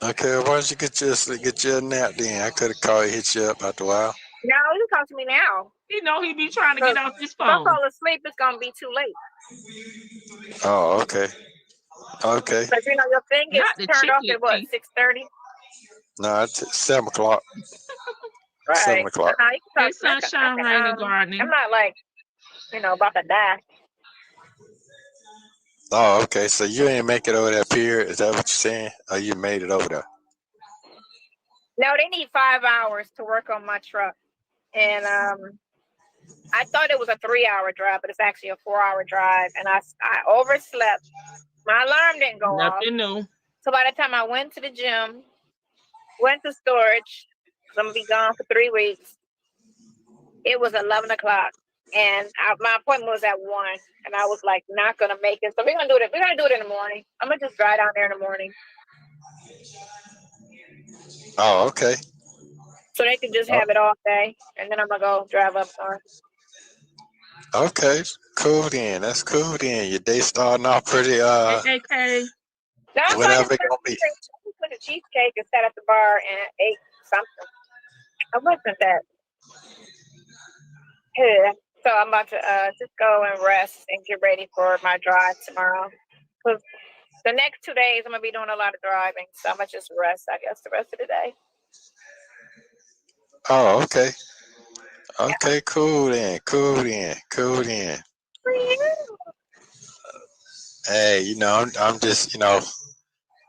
Okay, why don't you get your nap then? I could have called you, hit you up after a while. No, you talk to me now. He be trying to get off his If I phone. fall asleep, it's gonna be too late. Oh, okay. Okay. Because your thing gets Not the turned off chiclet at what, teeth. 6:30? No, it's 7 o'clock. Right. 7 o'clock. No, you can Hey, talk to me. sunshine, rain, and gardening. I'm not like, about to die. Oh, okay. So you ain't make it over that pier? Is that what you're saying? Or you made it over there? No, they need 5 hours to work on my truck. And I thought it was a 3-hour drive, but it's actually a 4-hour drive. And I overslept. My alarm didn't go off. Nothing new. So by the time I went to the gym, went to storage, because I'm going to be gone for 3 weeks, it was 11 o'clock. and my appointment was at 1, and I was like not gonna make it. So we're gonna do it. We're gonna do it in the morning. I'm gonna just drive down there in the morning, Oh, okay. so they can just have it all day, and then I'm gonna go drive up north. Okay. Cool then. That's cool then. Your day starting off pretty AK. Now I'm whatever like it gonna be. put a cheesecake and sat at the bar and ate something. I wasn't that. Yeah. So I'm about to just go and rest and get ready for my drive tomorrow. Because the next 2 days I'm gonna be doing a lot of driving, so I'm gonna just rest, I guess, the rest of the day. Oh, okay. Okay, cool then. Cool then. Cool then. Hey, you know, I'm just, you know,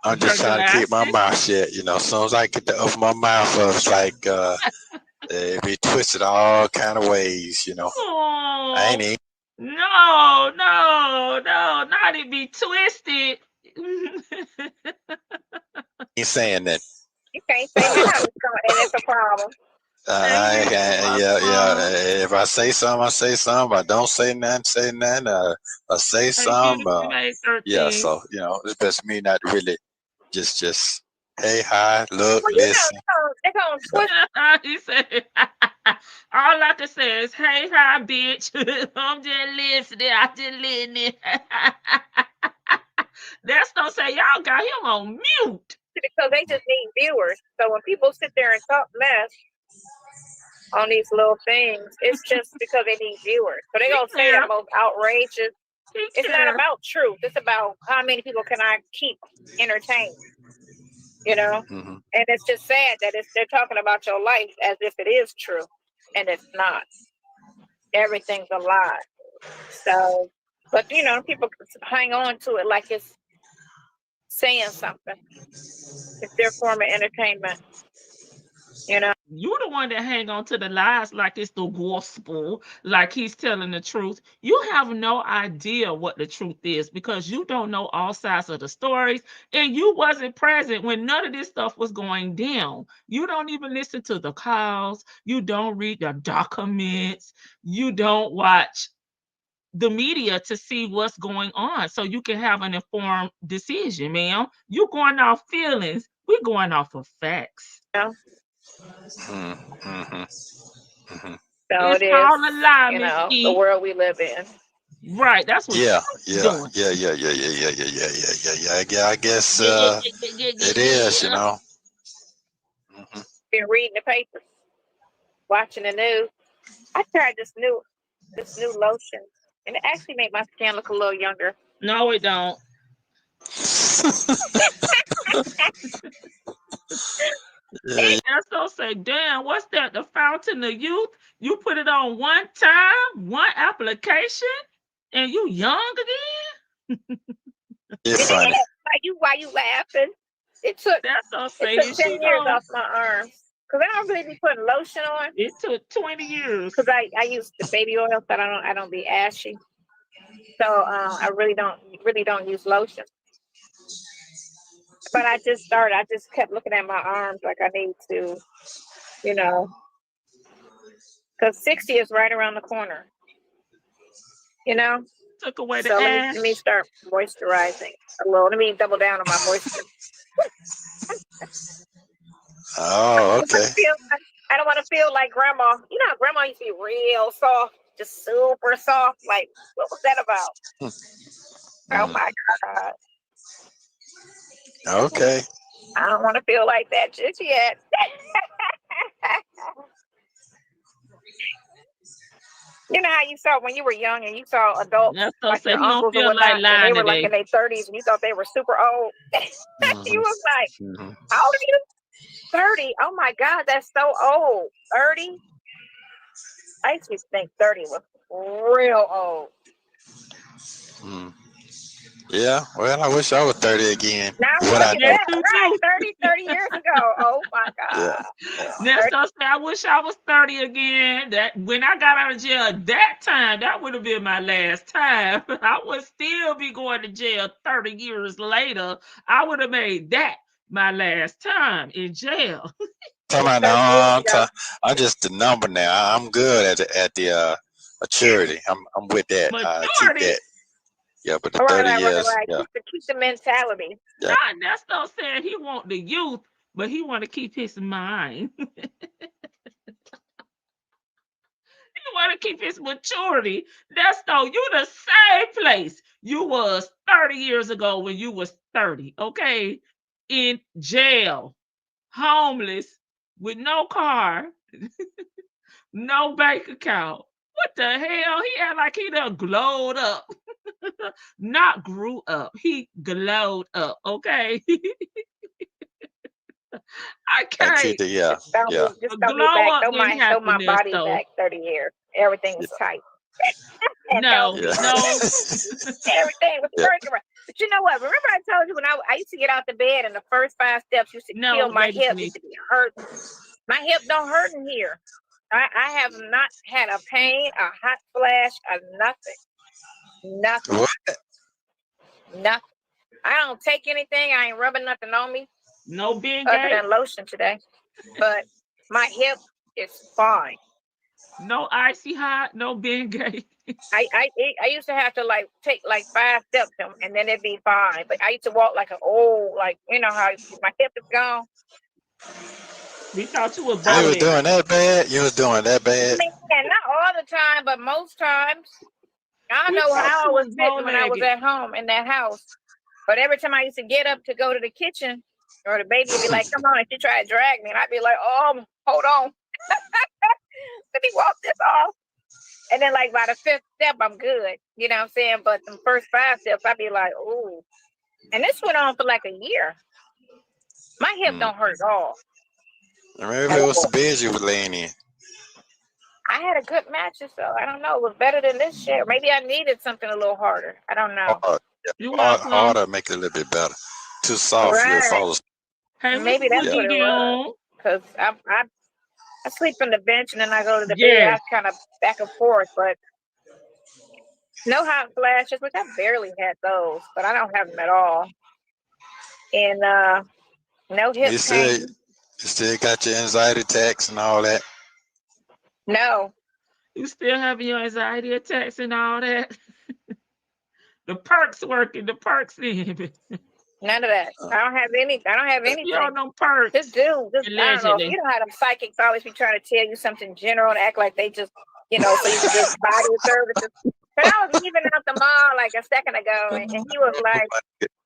I'm just trying to keep my mouth shut. You know, as soon as I get to open my mouth up, it's like it be twisted all kind of ways. You know, I ain't even. No, not it be twisted. Ain't saying that. You can't say that, and it's a problem. Yeah. If I say something, I say something. If I don't say nothing, say nothing. I say something. Yeah. So you know, it's best for me not to really just hey, hi, look, Well, listen. They're gonna twist. He said, all I can say is, hey, hi, bitch. I'm just listening. I just listening. That's don't say y'all got him on mute. Because they just need viewers. So when people sit there and talk mess on these little things, it's just because they need viewers. So they're gonna say the most outrageous. It's not about truth. It's about how many people can I keep entertained. You know, and it's just sad that they're talking about your life as if it is true, and it's not. Everything's a lie. So, but you know, people hang on to it like it's saying something. It's their form of entertainment. You know, you the one that hang on to the lies like it's the gospel, like he's telling the truth. You have no idea what the truth is because you don't know all sides of the stories, and you wasn't present when none of this stuff was going down. You don't even listen to the calls. You don't read the documents. You don't watch the media to see what's going on so you can have an informed decision, ma'am. You going off feelings. We're going off of facts. Yeah. So it's it is, called a lie, you Miss know, E. the world we live in. Right, that's what Yeah. doing. Yeah. I guess it is, you know. Been reading the papers, watching the news. I tried this new lotion, and it actually made my skin look a little younger. No, it don't. That's gonna say, damn, what's that? The fountain of youth? You put it on one time, one application, and you young again? It's funny. Why you laughing? It took 10 years off my arms. Because I don't really be putting lotion on. It took 20 years. Because I use the baby oil so I don't be ashy. So I really don't use lotion. But I just kept looking at my arms like I need to, you know. Because 60 is right around the corner. You know? Took away the so ash. let me start moisturizing a little. Let me double down on my moisture. Oh, okay. I don't want to feel like grandma. You know how grandma used to be real soft, just super soft. Like, what was that about? Oh my God. Okay. I don't want to feel like that just yet. You know how you saw when you were young and you saw adults like your uncles or whatnot, and they were like in their 30s and you thought they were super old. You was like, how old are you? 30. Oh my God, that's so old. 30? I used to think 30 was real old. Yeah, well, I wish I was 30 again. Now what I know. Right, 30 years ago. Oh my God. Nesto said, I wish I was 30 again. That when I got out of jail that time, that would have been my last time. I would still be going to jail 30 years later. I would have made that my last time in jail. I'm just the number now. I'm good at the Maturity. I'm with that. Keep Maturity. that. Yeah, but the All 30 right, years. right. Yeah. Keep the mentality. Yeah. Not Nesto saying he want the youth, but he want to keep his mind. He want to keep his maturity. Nesto, you the same place you was 30 years ago when you was 30, okay? In jail, homeless, with no car, no bank account. What the hell? He act like he done glowed up. Not grew up. He glowed up, okay? I And keep can't. the yeah. Just A throw me glow back. up didn't Throw happen, my body Nesto. back 30 years. Everything was tight. And No, Yeah. no. everything was Yeah. working right. But you know what? Remember I told you when I used to get out the bed and the first 5 steps used to kill No, my lady hip, Shanice. used to be hurting. My hip don't hurt in here. I have not had a pain, a hot flash, or nothing. What? Nothing. I don't take anything. I ain't rubbing nothing on me No being other gay. than lotion today. But my hip is fine. No icy hot. No being gay. I used to have to take 5 steps and then it'd be fine. But I used to walk like an old, you know how my hip is gone. We thought you was You bow was legged. doing that bad? You was doing that bad? Man, not all the time, but most times. I don't We know thought how I you was was sitting when I was bow-legged. at home in that house. But every time I used to get up to go to the kitchen, or the baby would be like, "Come on," and she try to drag me, and I'd be like, "Oh, hold on." Let me walk this off. And then by the 5th step, I'm good. You know what I'm saying? But the first 5 steps, I'd be like, "Ooh." And this went on for like a year. My hip don't hurt at all. Maybe it was the bed you were laying in. I had a good mattress, so I don't know. It was better than this shit. Maybe I needed something a little harder. I don't know. Hard. You Hard, welcome. harder make it a little bit better. Too soft, you'll Right. fall asleep. Hey, Maybe Miss that's what it was. Because I sleep on the bench and then I go to the bed. I kind of back and forth, but no hot flashes, which I barely had those, but I don't have them at all. And no hip pain. You still got your anxiety attacks and all that? No. You still having your anxiety attacks and all that? The perks working, the perks in. None of that. I don't have anything. You don't know perks. Just I don't know. You know how them psychics always be trying to tell you something general and act like they just, so you can get body services. But I was leaving out the mall like a second ago, and he was like,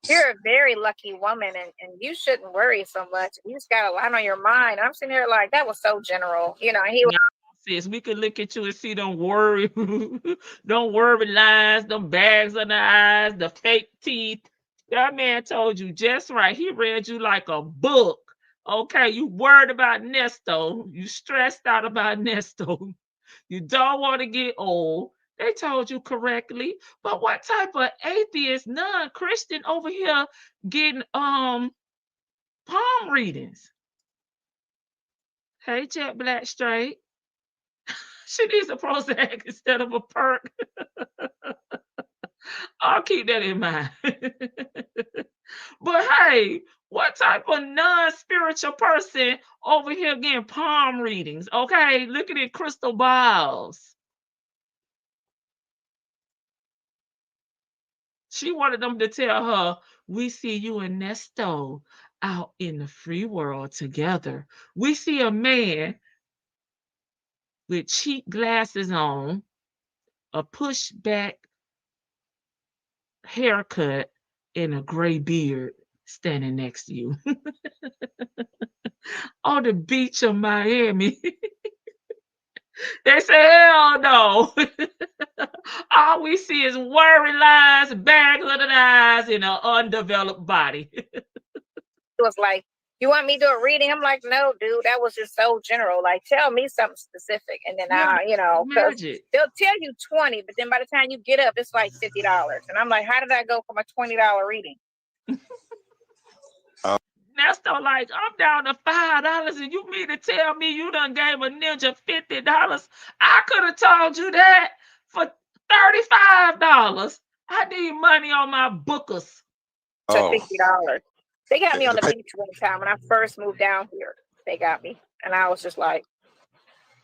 "You're a very lucky woman, and you shouldn't worry so much. You just got a lot on your mind." I'm sitting here like, that was so general, And he was. Sis, we could look at you and see don't worry lines, them bags under the eyes, the fake teeth. That man told you just right. He read you like a book. Okay, you worried about Nesto. You stressed out about Nesto. You don't want to get old. They told you correctly. But what type of atheist, non-Christian over here getting palm readings? Hey, Jet Black Straight. She needs a Prozac instead of a perk. I'll keep that in mind. But hey, what type of non-spiritual person over here getting palm readings? Okay, looking at crystal balls. She wanted them to tell her, we see you and Nesto out in the free world together. We see a man with cheap glasses on, a pushback haircut, and a gray beard standing next to you on the beach of Miami. They say, hell no. All we see is worry lines, bags under the eyes, and an undeveloped body. It was like, "You want me to do a reading?" I'm like, "No, dude, that was just so general. Like, tell me something specific." And then because they'll tell you 20, but then by the time you get up, it's like $50. And I'm like, how did I go from a $20 reading? Nesto like, I'm down to $5, and you mean to tell me you done gave a ninja $50? I could have told you that for $35. I need money on my bookers. So $50. They got me on the beach one time when I first moved down here. They got me, and I was just like,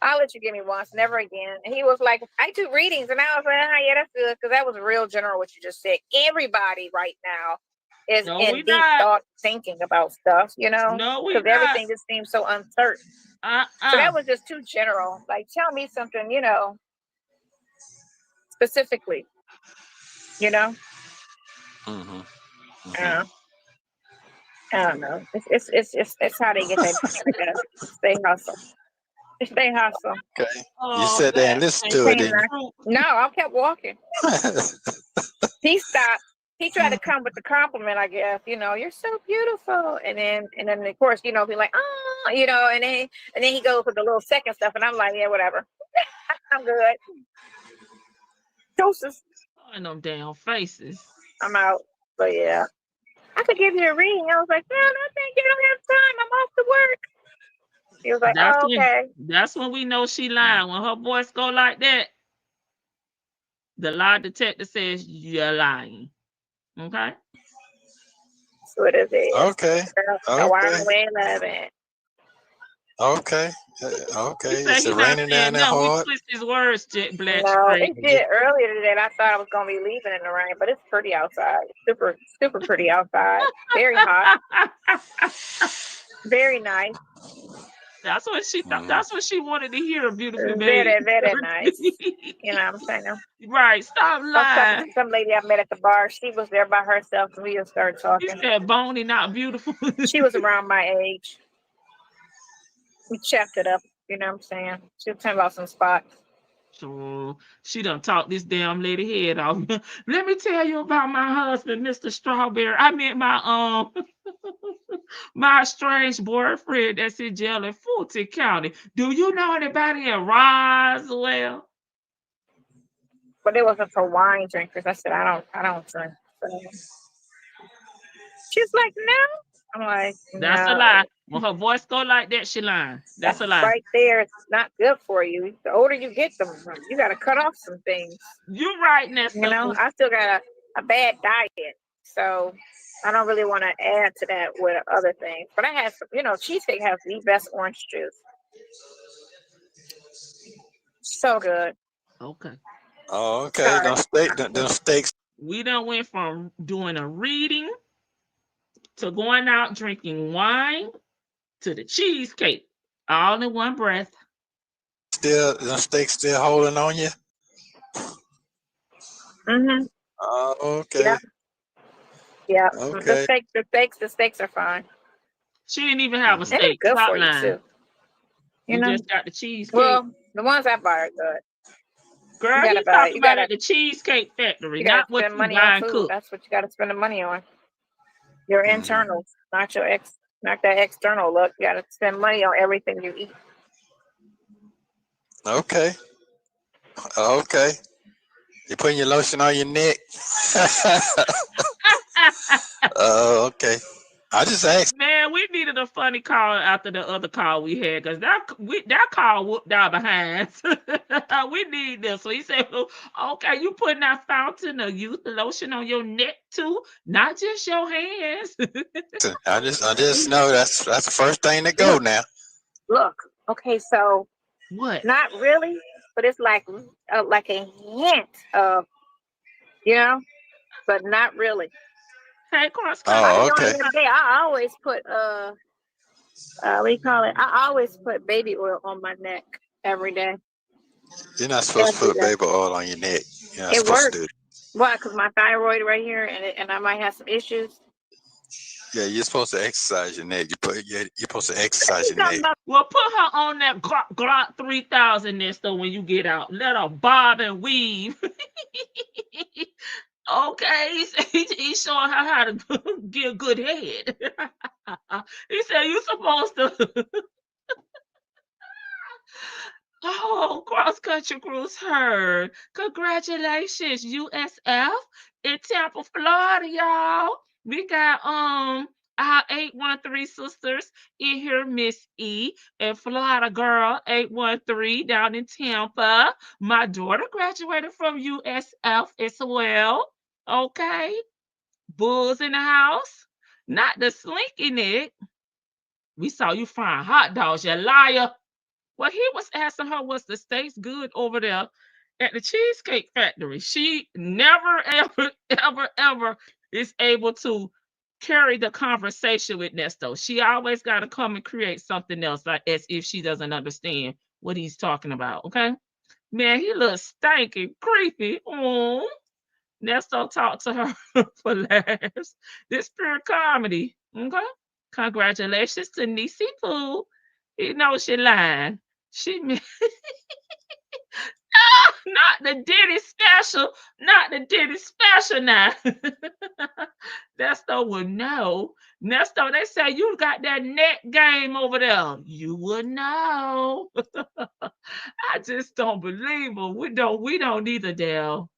I'll let you give me once, never again. And he was like, I do readings. And I was like, yeah, that's good. Because that was real general what you just said. Everybody right now is No, in we deep not. thought thinking about stuff, you know? No, we Because not. everything just seems so uncertain. So that was just too general. Like, tell me something, you know, specifically, you know? Mm-hmm. I don't know. It's how they get that, I guess. Stay hustle. Stay hustle. Okay. You Oh, sat there and that listened ain't to it, Can't didn't knock- No, I kept walking. you? He stopped. He tried to come with the compliment, I guess. You know, you're so beautiful, and then of course, you know, be like, oh, you know, and then he goes with the little second stuff, and I'm like, yeah, whatever, I'm good. Doses, and them damn faces. I'm out. But yeah, I could give you a reading. I was like, no, thank you. I don't have time. I'm off to work. He was like, oh, okay. That's when we know she lying. When her voice go like that, the lie detector says you're lying. Okay. That's what it is. Okay. Okay. 11. Okay. Okay. He said Is he it not raining saying down there no. He hard? twisted his words, Jet Black. No, it did earlier today. And I thought I was gonna be leaving in the rain, but it's pretty outside. Super, super pretty outside. Very hot. Very nice. That's what she thought. That's what she wanted to hear. Beautiful baby. Very, very nice. You know what I'm saying? Right. Stop I was talking lying. to some lady I met at the bar. She was there by herself, and we just started He talking. said Boney not beautiful. She was around my age. We checked it up. You know what I'm saying? She was talking about some spots. So she done talked this damn lady head off. Let me tell you about my husband, Mr. Strawberry. I meant my my strange boyfriend that's in jail in Fulton County. Do you know anybody in Roswell? But it wasn't for wine drinkers. I said I don't drink. So. She's like, no. I'm like, that's no. a lie. When her voice go like that, she lying. That's a lie. Right there, it's not good for you. The older you get, you got to cut off some things. You're right, Nesto. You know, I still got a bad diet, so I don't really want to add to that with other things. But I had some, you know, cheesecake has the best orange juice. So good. Okay. Oh, okay. Them steaks. We done went from doing a reading to going out drinking wine to the cheesecake, all in one breath. Them steaks still holding on you? Mm-hmm. Oh, okay. Yeah. Okay. The steaks are fine. She didn't even have a And steak. they're good Stop for you lying. too. You know, just got the cheesecake. Well, the ones I buy are good. Girl, he's talking about at the Cheesecake Factory, not what you buy and cook. That's what you got to spend the money on. Your internals, not that external look. You got to spend money on everything you eat. Okay. Okay. You putting your lotion on your neck? Okay. I just asked. Man, we needed a funny call after the other call we had because that call whooped our behinds. We need this. So he said, well, okay, you putting that fountain of youth lotion on your neck too, not just your hands. I just know that's the first thing to go now. Look, okay, so what? Not really, but it's like a hint of, you know, but not really. Hey, cross. Oh, okay. I always put what do you call it? I always put baby oil on my neck every day. You're not supposed to put baby oil on your neck. You're not supposed to do it. Why? Because my thyroid right here, and I might have some issues. Yeah, you're supposed to exercise your neck. You're supposed to exercise your neck. Well, put her on that Glock 3000 Nesto when you get out. Let her bob and weave. Okay, he's showing her how to get a good head. He said you're supposed to. Oh, cross country cruise heard. Congratulations, USF in Tampa, Florida, y'all. We got our 813 sisters in here, Miss E, and Florida girl 813 down in Tampa. My daughter graduated from USF as well. Okay. Bulls in the house. Not the slinky Nick. We saw you frying hot dogs, you liar. Well, he was asking her, was the steaks good over there at the Cheesecake Factory? She never, ever, ever, ever is able to carry the conversation with Nesto. She always got to come and create something else, like as if she doesn't understand what he's talking about. Okay, man, he looks stinky, creepy. Oh, Nesto talked to her for laughs. This pure comedy. Okay, congratulations to Niecy Pooh. He knows she lying. She not the Diddy special, not the Diddy special now. Nesto would know. Nesto, they say you got that net game over there. You would know. I just don't believe them. We don't either, Dale.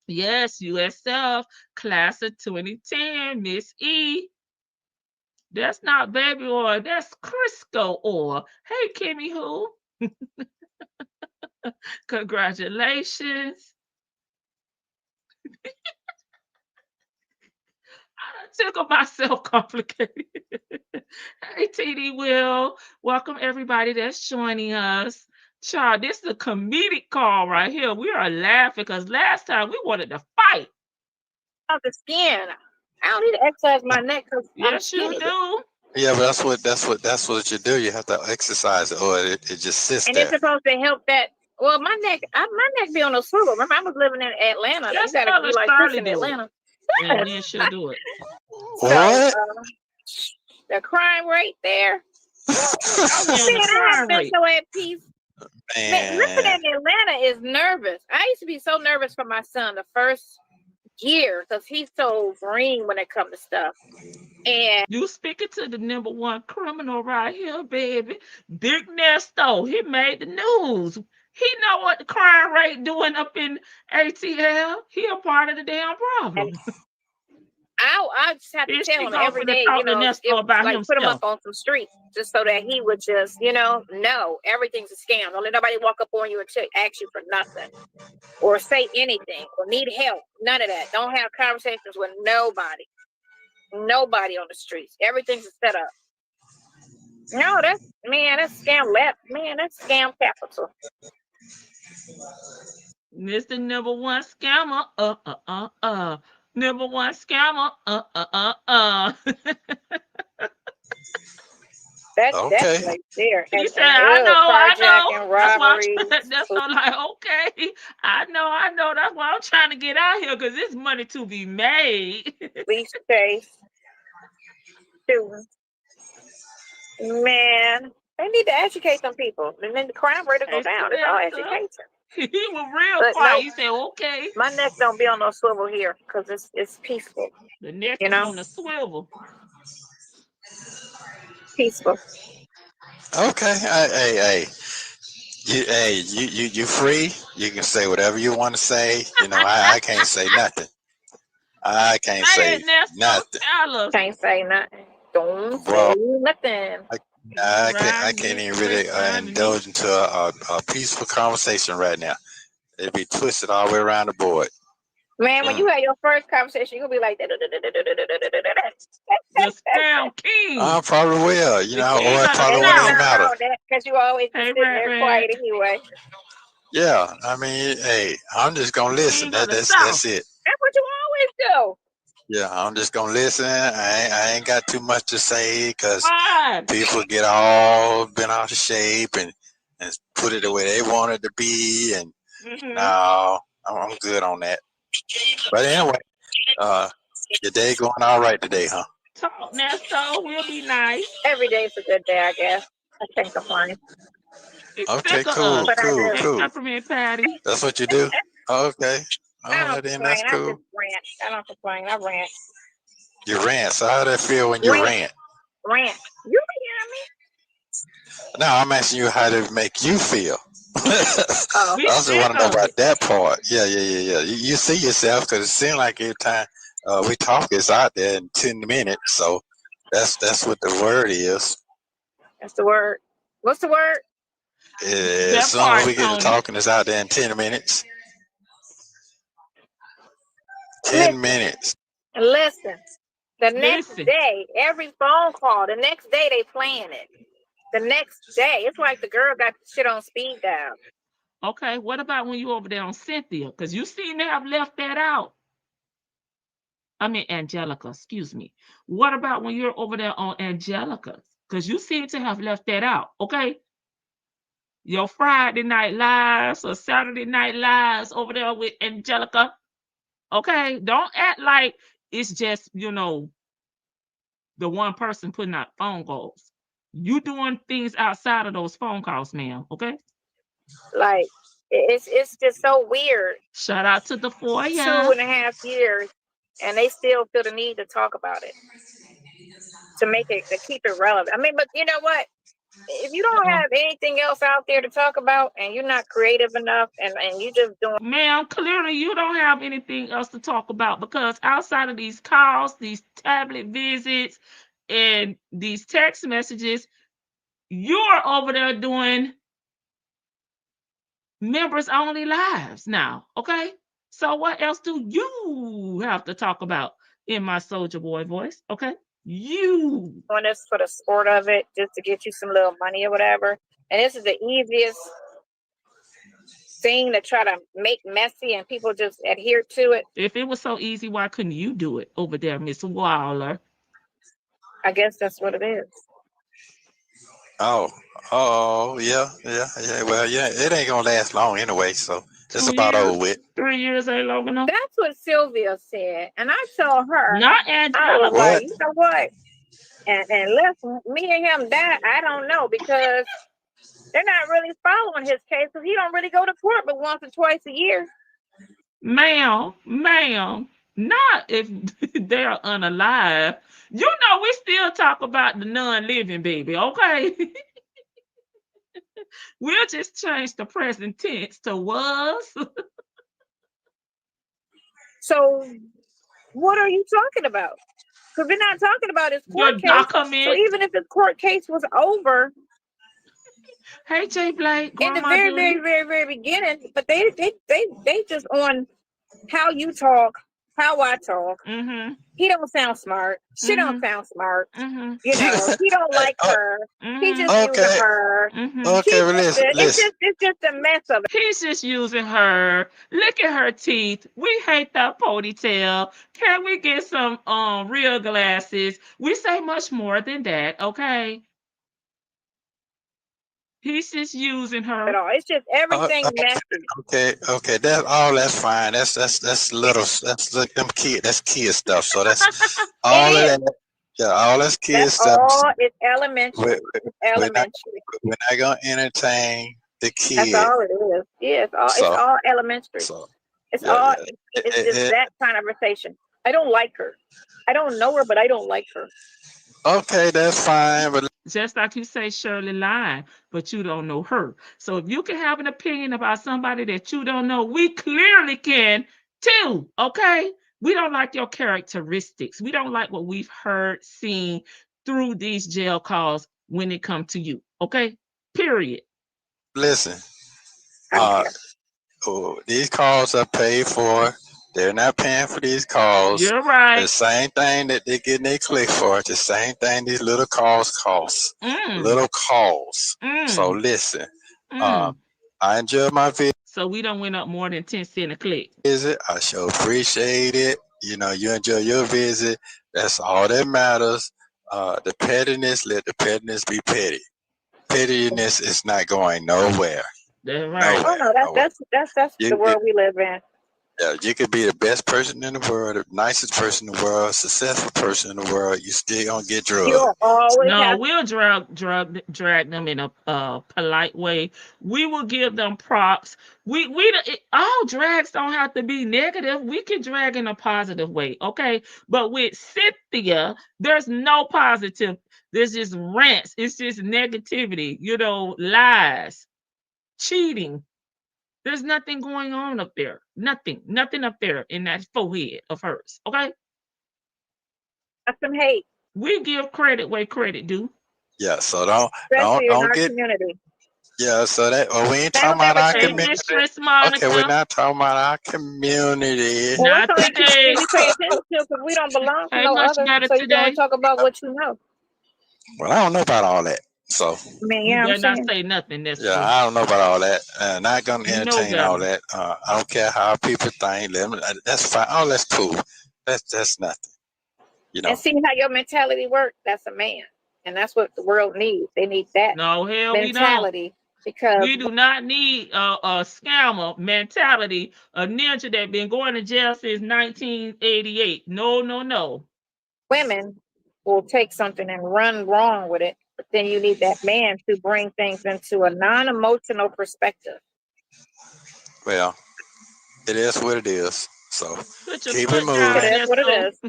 Yes, USF, class of 2010, Miss E. That's not baby oil, that's Crisco oil. Hey, Kimmy Who. Congratulations. I took myself complicated. Hey, TD Will. Welcome everybody that's joining us. Child, this is a comedic call right here. We are laughing because last time we wanted to fight. Off the skin. I don't need to exercise my neck because I'm Yes, you skinny. do. Yeah, but that's what you do. You have to exercise it, or it just sits And there. it's supposed to help that. Well, my neck be on a swivel. Remember, I was living in Atlanta. You Just gotta tell be us like this Shirley in do it, Atlanta. and then she'll do it. So, What? the crime rate there. I'll be on Man, the I crime have been rate. so at peace. Man, living Man, in Atlanta is nervous. I used to be so nervous for my son the first year because he's so green when it comes to stuff. And You speaking to the number one criminal right here, baby. Big Nesto. He made the news. He know what the crime rate doing up in ATL. He a part of the damn problem. I just have to Here tell she him go every for the day, talk to Nesto it, about like put him up himself. on some streets just so that he would just, know everything's a scam. Don't let nobody walk up on you and ask you for nothing or say anything or need help. None of that. Don't have conversations with nobody. Nobody on the streets. Everything's a setup. No, that's scam left. Man, that's scam capital. Mr. Number one scammer. Number one scammer. That's okay. right there. He And said, I know. carjacking, That's why robbery. that's so like, okay. I know. That's why I'm trying to get out here because there's money to be made. Police chase. Shooting. Man, they need to educate some people. And then the crime rate will go Hey, down. It's all Samantha. education. He was real But quiet. no, He said, okay. my neck don't be on no swivel here because it's peaceful. The neck You is know? on the swivel. Peaceful. Okay. Hey. You free. You can say whatever you want to say. I can't say nothing. I can't Say say it, Nesto. nothing. Tell us. Can't say nothing. Don't Bro, say nothing. I can't even really indulge into a peaceful conversation right now. It'd be twisted all the way around the board. Man, when you have your first conversation, you're going to be like, The scam king. I probably will, The or king it of the probably won't even South. matter. Because you always Hey, sitting there Rat. quiet anyway. Yeah, I mean, hey, I'm just gonna listen. King of the That's South. it. That's what you always Yeah, I'm just gonna listen. I ain't got too much to say because Why? people get all bent out of shape and put it the way they want it to be, and no, I'm good on that. But anyway, your day going all right today, huh? Talk, Nesto. We'll be nice. do. Every day is a good day, I guess. I can't complain. Okay, Expect cool. Peppermint patty. That's what you do? Okay. I Oh, don't then complain. that's I cool. just rant. I don't complain. I rant. You rant. So how does that feel when you rant? Rant. You hear me? No, I'm asking you how did it make you feel. Oh. I also want to know about that part. Yeah. You see yourself because it seems like every time we talk, it's out there in 10 minutes. So that's what the word is. That's the word. What's the word? As soon as we get to talking, it's out there in 10 minutes. 10 minutes. Listen. The next day, every phone call, the next day they playing it. the next day. It's like the girl got shit on speed dial. Okay, what about when you over there on Cynthia? Because you seem to have left that out. I mean, Angelica, excuse me. What about when you're over there on Angelica? Because you seem to have left that out, okay? Your Friday night lives or Saturday night lives over there with Angelica, okay? Don't act like it's just, the one person putting out phone calls. You doing things outside of those phone calls, ma'am, okay? Like, it's just so weird. Shout out to the 4 years. 2.5 years, and they still feel the need to talk about it to keep it relevant. I mean, but you know what? If you don't have anything else out there to talk about, and you're not creative enough, and you just doing, ma'am, clearly you don't have anything else to talk about, because outside of these calls, these tablet visits, and these text messages, you're over there doing members only lives now, okay? So what else do you have to talk about in my Soldier Boy voice, okay? You doing this for the sport of it, just to get you some little money or whatever. And this is the easiest thing to try to make messy, and people just adhere to it. If it was so easy, why couldn't you do it over there, Miss Waller? I guess that's what it is. Yeah. Well, yeah, it ain't gonna last long anyway, so it's 2 about years, over with. 3 years ain't long enough. That's what Sylvia said, and I told her, Not I Angela. was like, you know what? And unless me and him die, I don't know, because they're not really following his case, because he don't really go to court but once or twice a year. Ma'am, not if they're unalive. You know, we still talk about the non-living, baby, okay? We'll just change the present tense to was. So what are you talking about? Because we're not talking about his court case. Document. So even if his court case was over, hey, Jay Blake, in the very beginning, but they just on how you talk, how I talk. Mm-hmm. He don't sound smart. She don't sound smart. Mm-hmm. You know, he don't like her. He just using her. Okay, well, listen. It's just a mess of it. He's just using her. Look at her teeth. We hate that ponytail. Can we get some real glasses? We say much more than that, okay? He's just using her. At all. It's just everything messy. Okay. That's fine. That's little. That's them kid. That's kid stuff. So that's all of that. Yeah, all that's kid stuff. All it's elementary. Elementary. We're not gonna entertain the kid. That's all it is. Yeah, it's all elementary. It's just that conversation. I don't like her. I don't know her, but I don't like her. Okay, that's fine. But just like you say, Shirley lying, but you don't know her. So if you can have an opinion about somebody that you don't know, we clearly can too, okay? We don't like your characteristics. We don't like what we've heard, seen through these jail calls when it comes to you, okay? Period. Listen, these calls are paid for. They're not paying for these calls. You're right. The same thing that they're getting their click for. The same thing these little calls cost. Little calls. So listen, I enjoy my video. So we don't went up more than 10 cents a click. Visit. I sure appreciate it. You know, you enjoy your visit. That's all that matters. The pettiness, let the pettiness be petty. Pettiness is not going nowhere. That's right. That's the world we live in. Yeah, you could be the best person in the world, the nicest person in the world, successful person in the world. You still gonna get drugged. We'll drag them in a polite way. We will give them props. All drags don't have to be negative. We can drag in a positive way, okay? But with Cynthia, there's no positive. There's just rants. It's just negativity. Lies, cheating. There's nothing going on up there. Nothing up there in that forehead of hers. Okay? That's some hate. We give credit where credit due. Yeah, so don't get community. Yeah, so we ain't talking about our community. Okay, we're not talking about our community. Not today. We pay attention to because we don't belong to no other. So you don't talk about what you know. Well, I don't know about all that. So I mean, You yeah, I'm better not saying. say nothing. That's yeah, true. I don't know about all that. Not gonna You know entertain all better. that. I don't care how people think. That's fine. Oh, that's cool. That's nothing. You know. And see how your mentality works. That's a man, and that's what the world needs. They need that No, hell we don't. mentality because We do not need a scammer mentality, a ninja that been going to jail since 1988. No, no, no. women will take something and run wrong with it, but then you need that man to bring things into a non-emotional perspective. Well, it is what it is. So Put your keep it foot It moving. down, is what it Nesto. is.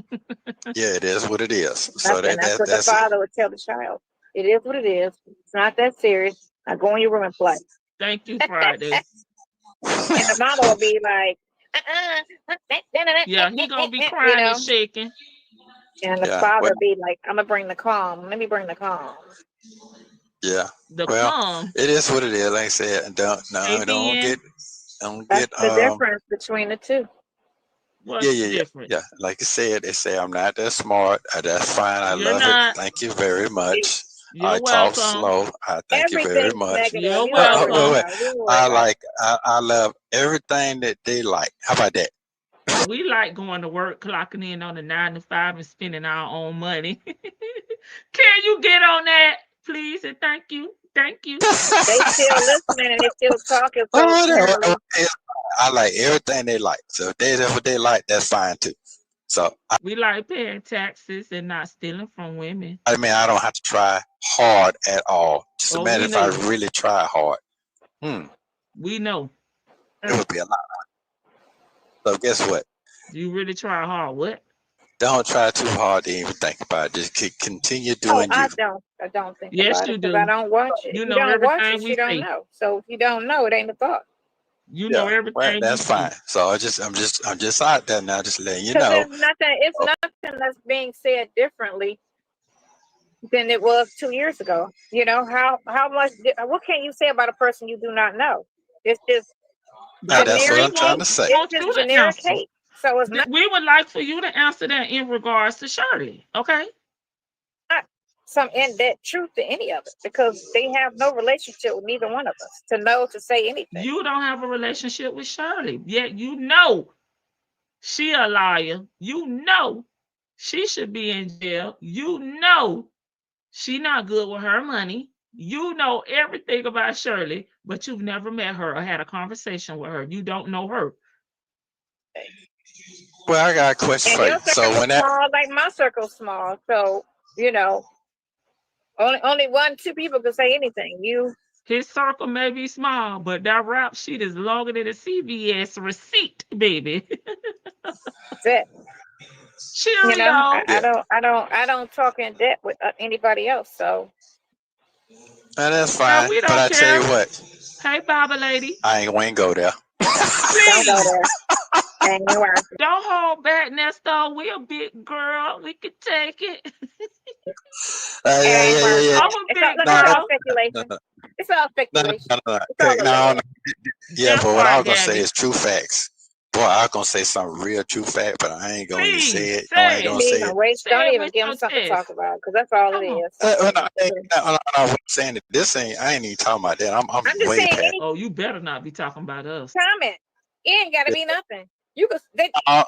Yeah, it is what it is. So And that's what the that's it. father would tell the child. It is what it is. It's not that serious. Now go in your room and play. Thank you, Friday. And the mama will be like, Yeah, he gonna be you crying and know. shaking. And the Yeah. Well, father be like, I'm gonna bring the calm. Let me bring the calm. yeah. The Well, calm. it is what it is. Like I said, don't Amen. That's the difference between the two. What's the yeah. difference? Like I said, they say I'm not that smart. That's fine. I You're love not. it. Thank you very much. You're I talk welcome. slow. I thank you very Everything's much. negative. You're You ain't worried welcome. about it. You ain't worried about it. I love everything that they like. How about that? We like going to work, clocking in on the 9 to 5 and spending our own money. Can you get on that, please? And thank you. Thank you. They still listening and they still talking. So Oh, apparently, I like everything they like. So if that's what they like, that's fine too. So We like paying taxes and not stealing from women. I mean, I don't have to try hard at all. Just Oh, imagine we if I know. really try hard. We know. It would be a lot. So guess what? You really try hard. What? Don't try too hard to even think about it. Just continue oh, doing you. I don't think Yes, about you it because I do. don't watch it. You If you know don't watch everything it, we you don't say. know. So if you don't know, it ain't a thought. You know Yeah, well, everything we that's say. fine. So I'm just out there now, just letting you Because know. it's nothing that's being said differently than it was 2 years ago. You know, how much, what can you say about a person you do not know? It's just That's what generic I'm trying hate. to say. It's Want you just to generic answer. hate. So it's not We would like for you to answer that in regards to Shirley. Okay. some in-depth truth to any of it because they have no relationship with neither one of us to know to say anything. You don't have a relationship with Shirley, yet you know she a liar. You know she should be in jail. You know she not good with her money. You know everything about Shirley, but you've never met her or had a conversation with her. You don't know her. Well, I got a question And for your you. So circle's when that small, like my circle's small. So, you know, only 1, 2 people can say anything. You His circle may be small, but that rap sheet is longer than a CVS receipt, baby. said, you know, Cheerio. I don't talk in depth with anybody else. So that's Girl, fine. we But don't I tell care. you what, Hey, Baba lady. we ain't go there. don't go Please. there. And you are. Don't hold back, Nesto. We a big girl. We can take it. It ain't worth it. I'm a It's all, big look, it's all girl. speculation. It's all speculation. No. It's all No. Yeah, That but what I part, was gonna say Gabby. is true facts. Boy, I was gonna say something real true fact, but I ain't gonna even say Please it. No, I ain't say gonna it. say it. Don't Say it even with give them your something to chest. talk about because that's all it Come on. is. What I'm saying is this ain't. I ain't even talking about that. I'm I'm just way saying past. any Oh, you better not be talking about us. comment. It ain't got to be nothing. You could. They Uh,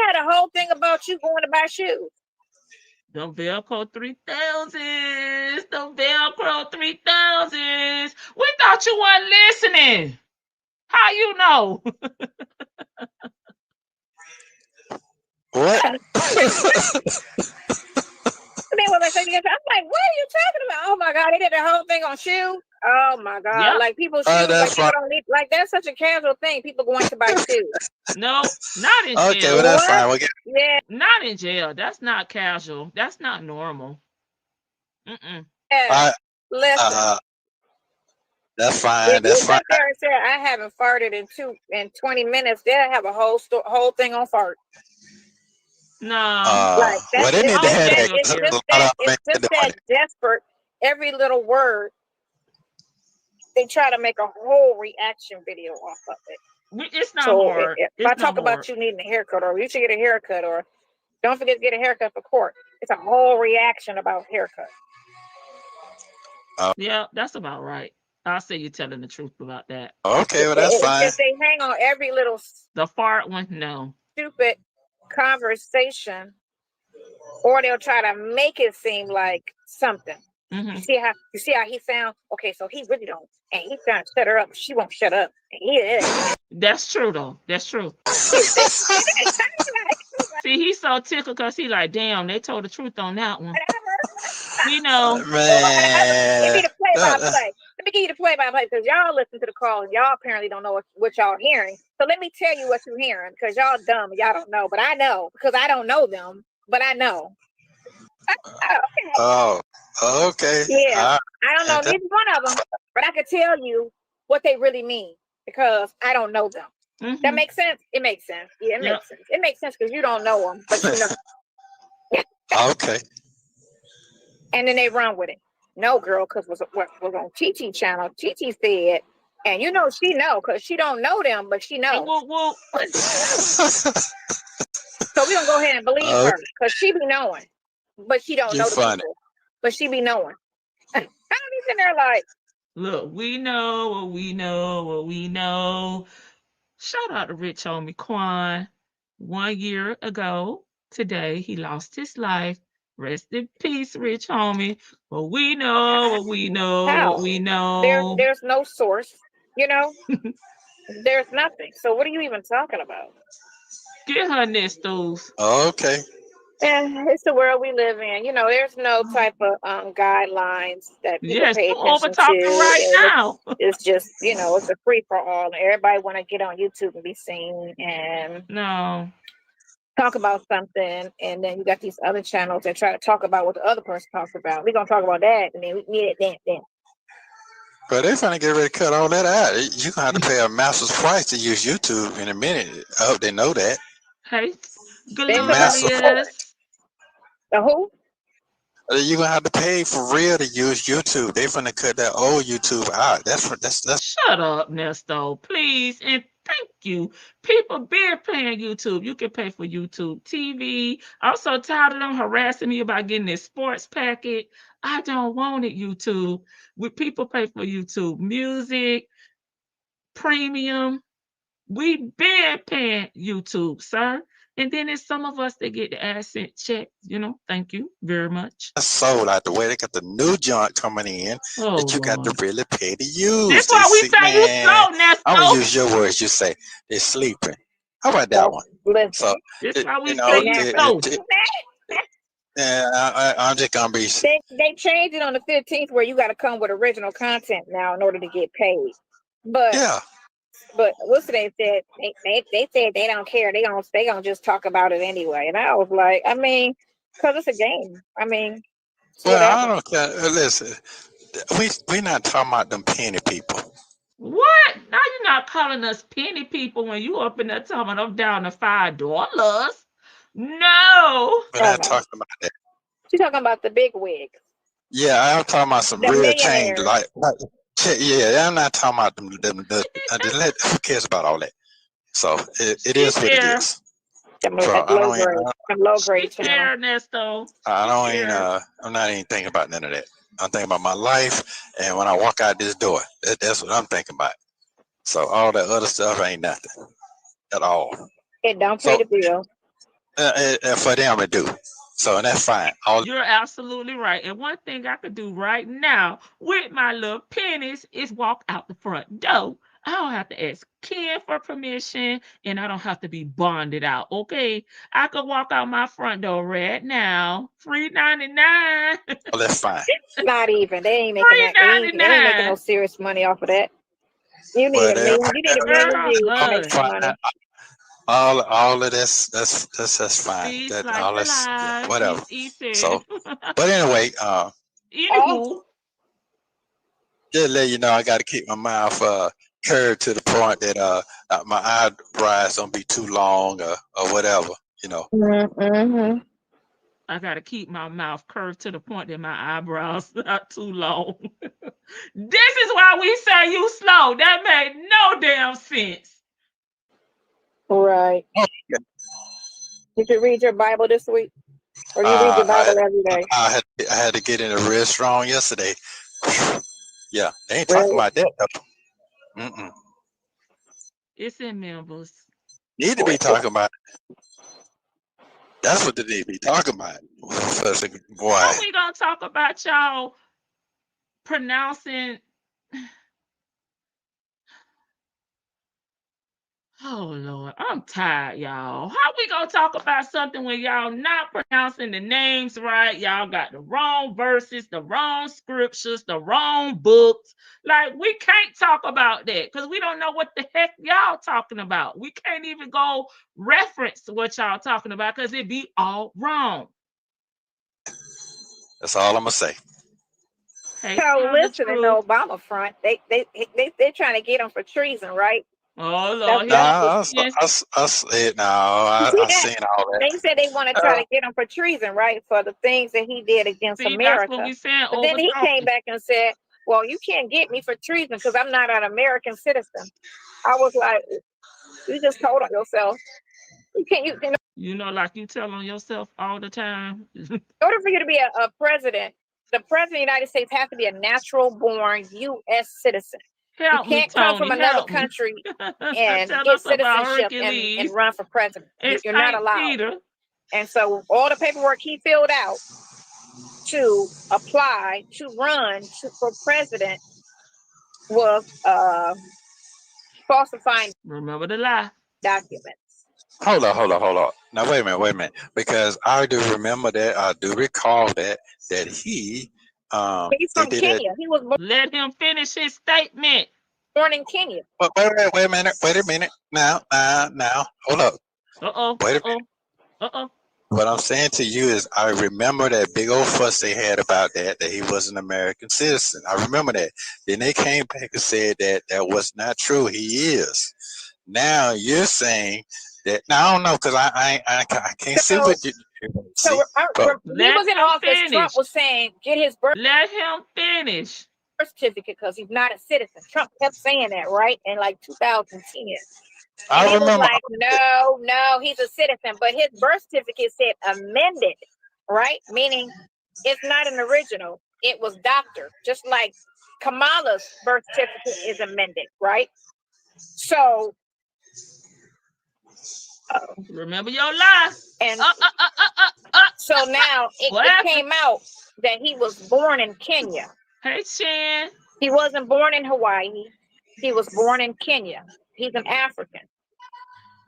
had a whole thing about you going to buy shoes. Them Velcro 3000s. Them Velcro 3000s. We thought you weren't listening. How you know? what? They were like, I'm like, what are you talking about? Oh my God, they did the whole thing on shoes. Oh my God, Yep. like people's shoes, like That's people fine. don't need, like that's such a casual thing. People going to buy shoes. No, not in jail. Okay, well that's fine. We'll get. Yeah, Not in jail. That's not casual. That's not normal. Mm-mm. listen. That's fine. If you That's fine. sit there and say I haven't farted in 20 minutes, they'll have a whole thing on fart. No. Like Well, that's they need to have that. it's Here. just that desperate. Every little word, they try to make a whole reaction video off of it. It's not So hard. if I talk about you needing a haircut, or you should get a haircut, or don't forget to get a haircut for court, it's a whole reaction about haircut. Yeah, that's about right. I'll say you're telling the truth about that. Okay, well that's It's fine. just they hang on every little The fart one, no. stupid conversation, or they'll try to make it seem like something. Mm-hmm. You see how he sound? Okay, so he really don't, and he's trying to shut her up. She won't shut up. That's true though. That's true. See, he's so tickled because he like, damn, they told the truth on that one. We know. Man. Give me the play-by-play. Let me give you the play-by-play because y'all listen to the call and y'all apparently don't know what y'all hearing. So let me tell you what you're hearing because y'all dumb and y'all don't know, but I know because I don't know them, but I know. Okay. Oh, okay. Yeah, I don't know neither one of them, but I could tell you what they really mean because I don't know them. Mm-hmm. That makes sense? It makes sense. Yeah, it makes sense. It makes sense because you don't know them, but you know. Okay. And then they run with it. No, girl, because was on Chi channel. Chi said, and you know she know because she don't know them, but she knows. Well. So we gonna go ahead and believe her because she be knowing, but she don't know the people. But she be knowing. I don't even there like. Look, we know what we know what we know. Shout out to Rich Homie Quan. 1 year ago today, he lost his life. Rest in peace, Rich Homie. But we know what we know what we know. There's no source, you know. There's nothing. So what are you even talking about? Get her Nestos. Okay. And it's the world we live in. You know, there's no type of guidelines that people pay attention to. Right now. It's just, you know, it's a free for all. And everybody want to get on YouTube and be seen and talk about something. And then you got these other channels that try to talk about what the other person talks about. We're going to talk about that. And then we need it then. But they're trying to get ready to cut all that out. You're going to have to pay a master's price to use YouTube in a minute. I hope they know that. Hey, Glorious. The who? You're going to have to pay for real to use YouTube. They're going to cut that old YouTube out. That's. Shut up, Nesto, please. And thank you. People been paying YouTube. You can pay for YouTube TV. I'm so tired of them harassing me about getting this sports packet. I don't want it, YouTube. People pay for YouTube Music, Premium. We been paying YouTube, sir. And then there's some of us that get the AdSense check. You know, thank you very much. That's sold out the way. They got the new joint coming in that you got to really pay to use. That's why we say you slow, Nesto. I'm going to use your words. You say they're sleeping. How about that one? So, that's why we say you slow. I'm just going to be... They changed it on the 15th where you got to come with original content now in order to get paid. But yeah. But what's they said? They said they don't care. They gonna just talk about it anyway. And I was like, I mean, because it's a game. I mean, well, whatever. I don't care. Listen, we not talking about them penny people. What? Now you're not calling us penny people when you up in there talking about I'm down to $5. No. We're not talking about that. She's talking about the big wigs. Yeah, I'm talking about some real change, like. Yeah, I'm not talking about them who cares about all that? So it is what it is. Some low grade channel. Nesto. I'm not even thinking about none of that. I'm thinking about my life, and when I walk out this door, that's what I'm thinking about. So all that other stuff ain't nothing at all. It don't pay the bill. For them it do. So that's fine. You're absolutely right. And one thing I could do right now with my little pennies is walk out the front door. I don't have to ask Ken for permission, and I don't have to be bonded out. Okay, I could walk out my front door right now. $3.99. Oh, that's fine. Not even. They ain't making that. They ain't making no serious money off of that. You need a million. You need a million views to make some money. All of this, that's fine. That like all this, whatever. So, but anyway, just let you know, I got to keep my mouth curved to the point that my eyebrows don't be too long or whatever, you know. Mm-hmm. I got to keep my mouth curved to the point that my eyebrows not too long. This is why we say you slow. That made no damn sense. Right. Okay. Did you read your Bible this week? Or you read your Bible every day? I had to get in it real strong yesterday Yeah, they ain't talking about that. Mm-mm. It's in members. Need to be talking about it. That's what they need to be talking about. Boy. How we gonna talk about y'all pronouncing? Oh Lord, I'm tired, y'all. How we gonna talk about something when y'all not pronouncing the names right? Y'all got the wrong verses, the wrong scriptures, the wrong books. Like, we can't talk about that because we don't know what the heck y'all talking about. We can't even go reference what y'all talking about because it be all wrong. That's all I'm gonna say. Hey, So listen, in the Obama front, they're trying to get him for treason, right? Oh Lord, I seen all that. They said they want to try to get him for treason, right? For the things that he did against See, America. that's what we saying. But then he came back and said, well, you can't get me for treason because I'm not an American citizen. I was like, you just told on yourself. You know, like you tell on yourself all the time. In order for you to be a president, the president of the United States has to be a natural-born U.S. citizen. You can't come from another country and get citizenship and run for president. You're not allowed. And so all the paperwork he filled out to apply to run for president was falsifying. Remember the lie. Documents. Hold on. Now wait a minute. Because I do remember that. I do recall that he he's from Kenya. He was born. Let him finish his statement. Born in Kenya. But wait a minute. Now. Hold up. Wait a minute. What I'm saying to you is I remember that big old fuss they had about that he was an American citizen. I remember that. Then they came back and said that was not true. He is. Now you're saying that. Now I don't know because I can't see what you. So he was in office. Trump was saying, "Get his birth." Let him finish. Birth certificate because he's not a citizen. Trump kept saying that, right? In like 2010. I remember. Was like, no, he's a citizen, but his birth certificate said amended, right? Meaning it's not an original. It was doctored, just like Kamala's birth certificate is amended, right? So. Remember your lie. And so now it came out that he was born in Kenya. Hey, Shan. He wasn't born in Hawaii. He was born in Kenya. He's an African.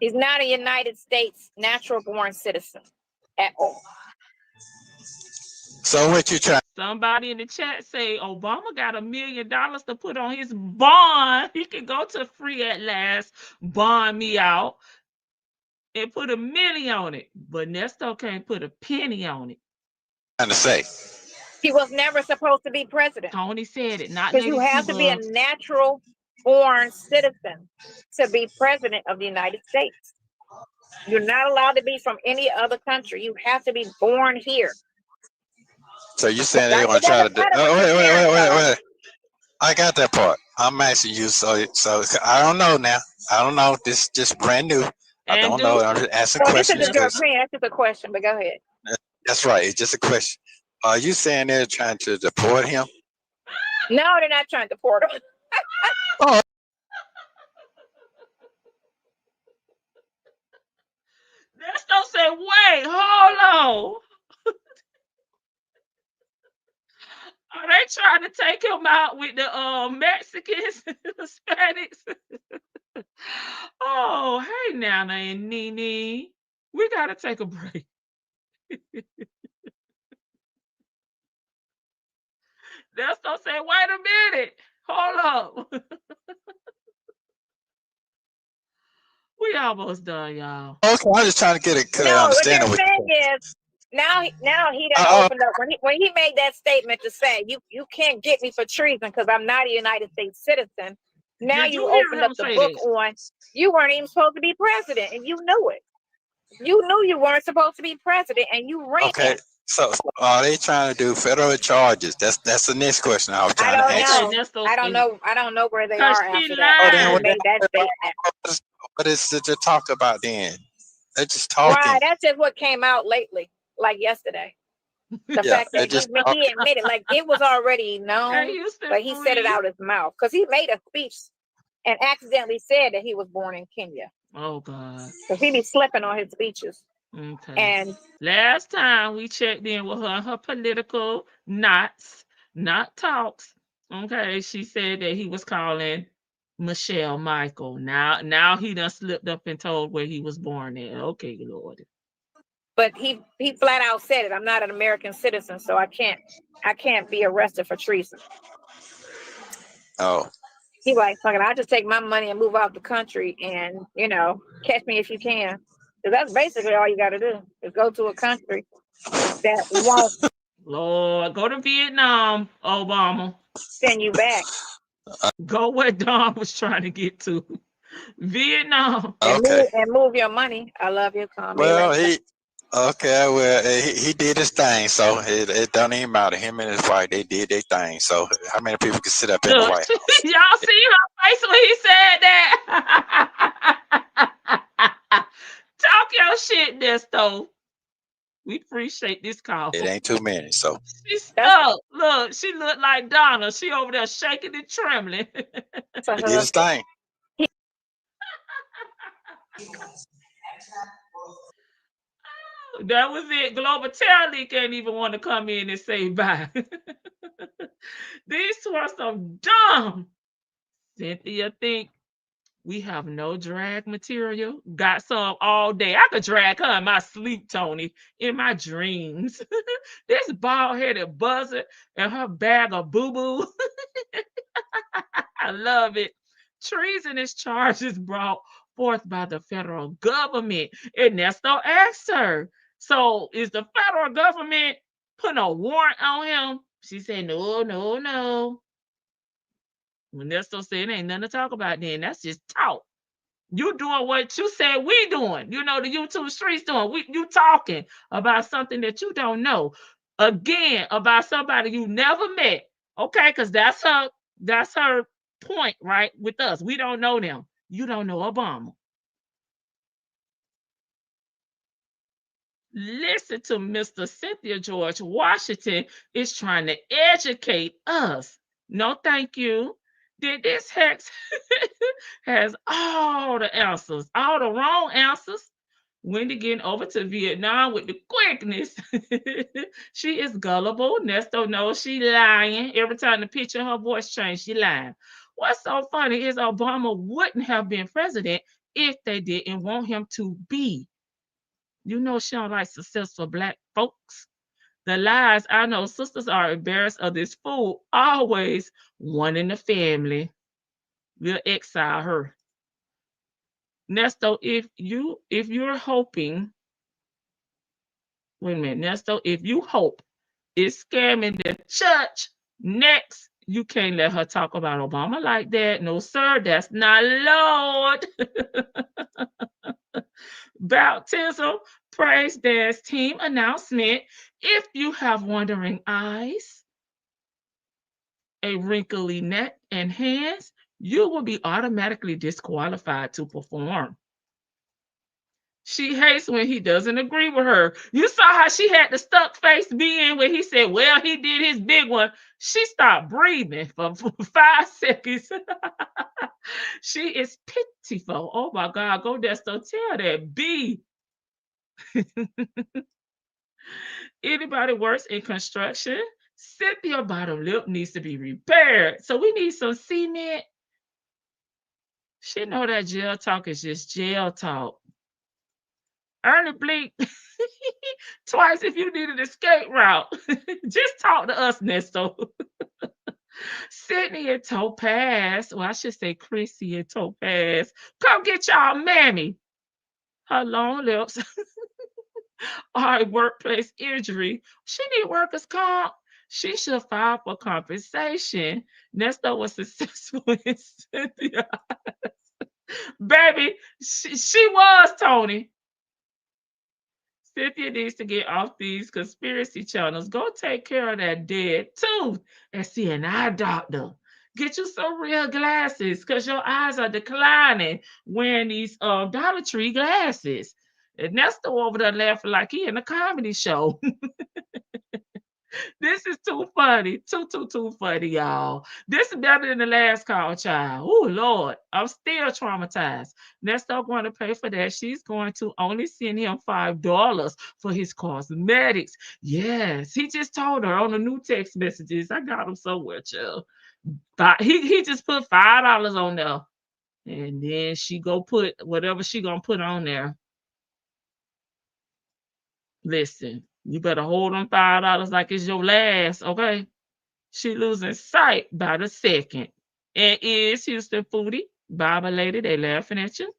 He's not a United States natural-born citizen at all. So what you trying? Somebody in the chat say Obama got $1 million to put on his bond. He can go to Free at Last, bond me out, and put $1 million on it. But Nesto can't put a penny on it. Trying to say he was never supposed to be president. Tony said it. Not because you have to be a natural-born citizen to be president of the United States. You're not allowed to be from any other country. You have to be born here. So you're saying they're going to try to do? Wait. I got that part. I'm asking you. So I don't know now. I don't know. This is just brand new. I don't know. I'm just asking questions. This is your opinion. That's just a question, but go ahead. That's right. It's just a question. Are you saying they're trying to deport him? No, they're not trying to deport him. Oh. Nesto say, wait, hold on. Are they trying to take him out with the Mexicans, Hispanics? Oh, hey, Nana and Nene. We got to take a break. Nesto say, wait a minute. Hold up. We almost done, y'all. Okay, I'm just trying to get a clear understanding. What you're saying is, now he done opened up when he made that statement to say you can't get me for treason because I'm not a United States citizen. Now you opened up the book on you weren't even supposed to be president and you knew it. You knew you weren't supposed to be president and you ran. Okay, so are they trying to do federal charges? That's the next question I was trying to ask. I don't know where they are after that. What is it to talk about then? They're just talking. Right, that's just what came out lately, like yesterday. The Yeah, fact that he admitted, like it was already known, but he said it out his mouth because he made a speech and accidentally said that he was born in Kenya. Oh God. Because he be slipping on his speeches. Okay. And last time we checked in with her political not talks. Okay, she said that he was calling Michelle Michael. Now he done slipped up and told where he was born at. Okay, Lord. But he flat out said it. I'm not an American citizen, so I can't be arrested for treason. Oh. He like, fucking, I'll just take my money and move out the country and, catch me if you can. Because that's basically all you got to do is go to a country that won't Lord, go to Vietnam, Obama. Send you back. Go where Don was trying to get to. Vietnam. Okay. And move your money. I love you, Comedy. Well, he did his thing, so it don't even matter. Him and his wife, they did their thing. So how many people can sit up in the White House? Y'all see her face when he said that? Talk your shit, Nesto. We appreciate this call. It ain't too many, so. She's stuck. Look, she looked like Donna. She over there shaking and trembling. He did his thing. That was it. Global Tally can't even want to come in and say bye. These two are so dumb. Cynthia think we have no drag material. Got some all day. I could drag her in my sleep, Tony, in my dreams. This bald-headed buzzard and her bag of boo-boo. I love it. Treasonous charges brought forth by the federal government. And Nesto asked her, so is the federal government putting a warrant on him? She said, no. When Nesto said, ain't nothing to talk about then. That's just talk. You doing what you said we doing. The YouTube streets doing. You talking about something that you don't know. Again, about somebody you never met. Okay, because that's her point, right? With us. We don't know them. You don't know Obama. Listen to Mr. Cynthia George Washington is trying to educate us. No, thank you. This hex has all the answers, all the wrong answers. Wendy getting over to Vietnam with the quickness. She is gullible. Nesto knows she lying. Every time the pitch of her voice changes, she lying. What's so funny is Obama wouldn't have been president if they didn't want him to be. She don't like successful Black folks. The lies, I know sisters are embarrassed of this fool. Always one in the family. We'll exile her. Nesto, if you're hoping, wait a minute, Nesto, if you hope is scamming the church next, you can't let her talk about Obama like that. No, sir, that's not Lord. Baptism, praise dance team announcement. If you have wandering eyes, a wrinkly neck and hands, you will be automatically disqualified to perform. She hates when he doesn't agree with her. You saw how she had the stuck face being when he said, well, he did his big one. She stopped breathing for 5 seconds. She is pitiful. Oh my God, go Nesto, tell that B. Anybody works in construction? Cynthia bottom lip needs to be repaired. So we need some cement. She know that jail talk is just jail talk. Early blink twice if you need an escape route. Just talk to us, Nesto. Sydney and Topaz, well, I should say Chrissy and Topaz, come get y'all mammy. Her long lips are a workplace injury. She need workers' comp. She should file for compensation. Nesto was successful in Cynthia. Baby, she was, Tony. Cynthia needs to get off these conspiracy channels. Go take care of that dead tooth and see an eye doctor. Get you some real glasses because your eyes are declining wearing these Dollar Tree glasses. And Nesto over there laughing like he in a comedy show. This is too funny. Too funny, y'all. This is better than the last call, child. Oh, Lord. I'm still traumatized. Nesto going to pay for that. She's going to only send him $5 for his cosmetics. Yes. He just told her on the new text messages. I got him somewhere, child. But he just put $5 on there. And then she go put whatever she gonna put on there. Listen, you better hold on $5 like it's your last, okay? She losing sight by the second. And is Houston Foodie, Bible lady, they laughing at you.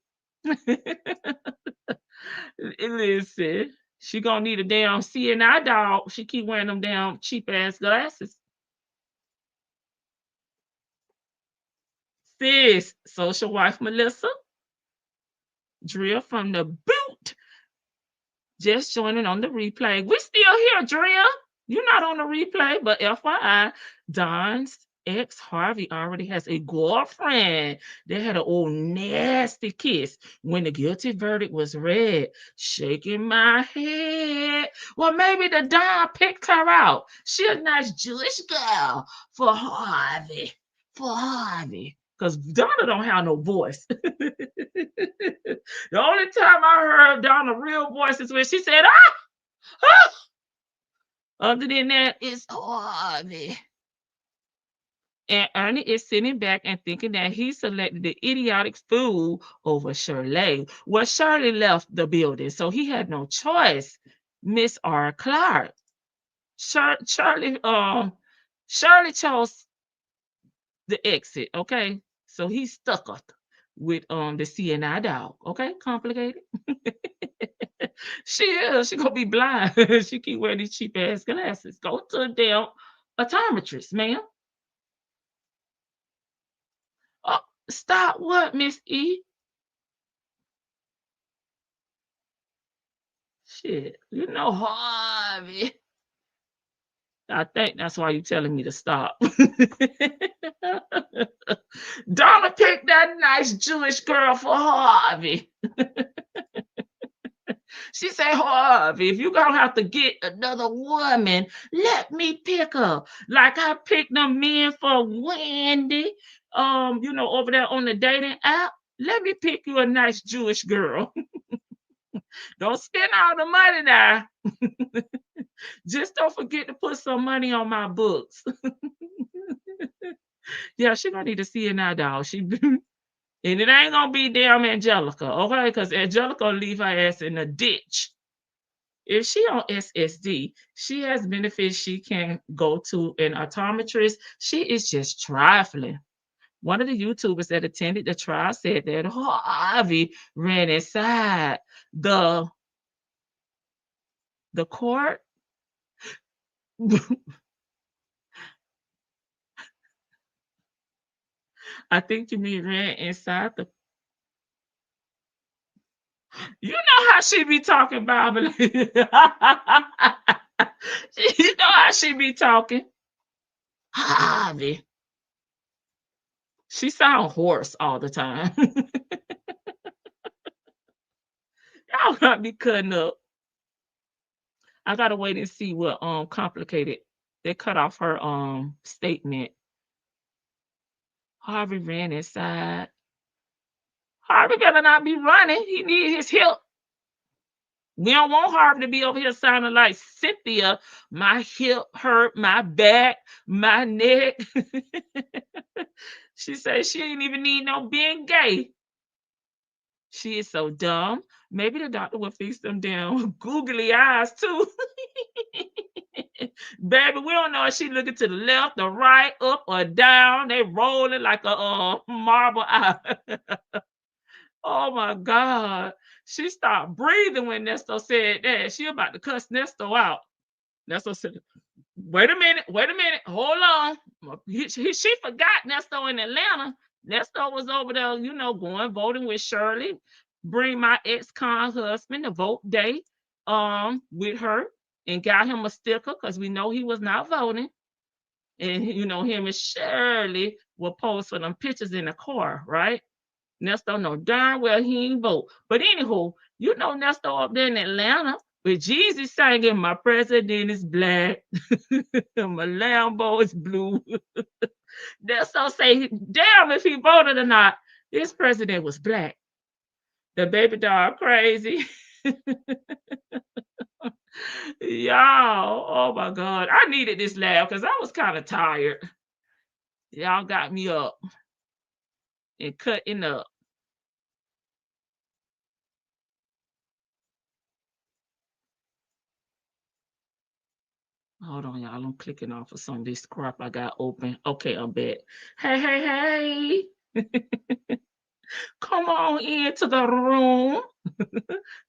Listen, she gonna need a damn CNI dog. She keep wearing them damn cheap ass glasses. Sis, social wife Melissa, Drill from the boot. Just joining on the replay. We still here, Drea. You're not on the replay, but FYI, Don's ex Harvey already has a girlfriend. They had an old nasty kiss when the guilty verdict was read. Shaking my head. Well, maybe the Don picked her out. She a nice Jewish girl for Harvey. For Harvey. Because Donna don't have no voice. The only time I heard Donna real voice is when she said, ah, ah. Other than that, it's Harvey. And Ernie is sitting back and thinking that he selected the idiotic fool over Shirley. Well, Shirley left the building, so he had no choice. Miss R. Clark. Shirley chose the exit, okay? So he's stuck up with the CNI dog, okay? Complicated. She gonna be blind. She keep wearing these cheap ass glasses. Go to a damn optometrist, ma'am. Oh, stop what, Miss E? Shit, you know Harvey. I think that's why you're telling me to stop. Donna picked that nice Jewish girl for Harvey. She said, Harvey, if you're going to have to get another woman, let me pick her. Like I picked them men for Wendy, over there on the dating app. Let me pick you a nice Jewish girl. Don't spend all the money now. Just don't forget to put some money on my books. Yeah, she gonna need to see an eye dog. And it ain't gonna be damn Angelica, okay? Because Angelica will leave her ass in the ditch. If she on SSD, she has benefits. She can go to an optometrist. She is just trifling. One of the YouTubers that attended the trial said that Harvey ran inside the court. I think you mean ran inside the. You know how she be talking, Bible. You know how she be talking. Harvey. She sound hoarse all the time. Y'all got me cutting up. I gotta wait and see what complicated. They cut off her statement. Harvey ran inside. Harvey better not be running. He need his help. We don't want Harvey to be over here sounding like Cynthia. My hip hurt, my back, my neck. She says she ain't even need no being gay. She is so dumb. Maybe the doctor will fix them damn googly eyes too. Baby, we don't know if she looking to the left, the right, up or down. They rolling like a marble eye. Oh my God. She stopped breathing when Nesto said that. She about to cuss Nesto out. Nesto said, wait a minute, hold on. She forgot Nesto in Atlanta. Nesto was over there, going voting with Shirley. Bring my ex-con husband to vote day with her and got him a sticker because we know he was not voting. And, him and Shirley will post for them pictures in the car, right? Nesto know darn well he ain't vote. But anywho, Nesto up there in Atlanta With Jesus singing, my president is black, my Lambo is blue. Nesto say, damn, if he voted or not, this president was black. The baby dog crazy. Y'all, oh my God. I needed this laugh because I was kind of tired. Y'all got me up and cutting up. Hold on, y'all. I'm clicking off of some of this crap I got open. Okay, I'm back. Hey. Come on into the room,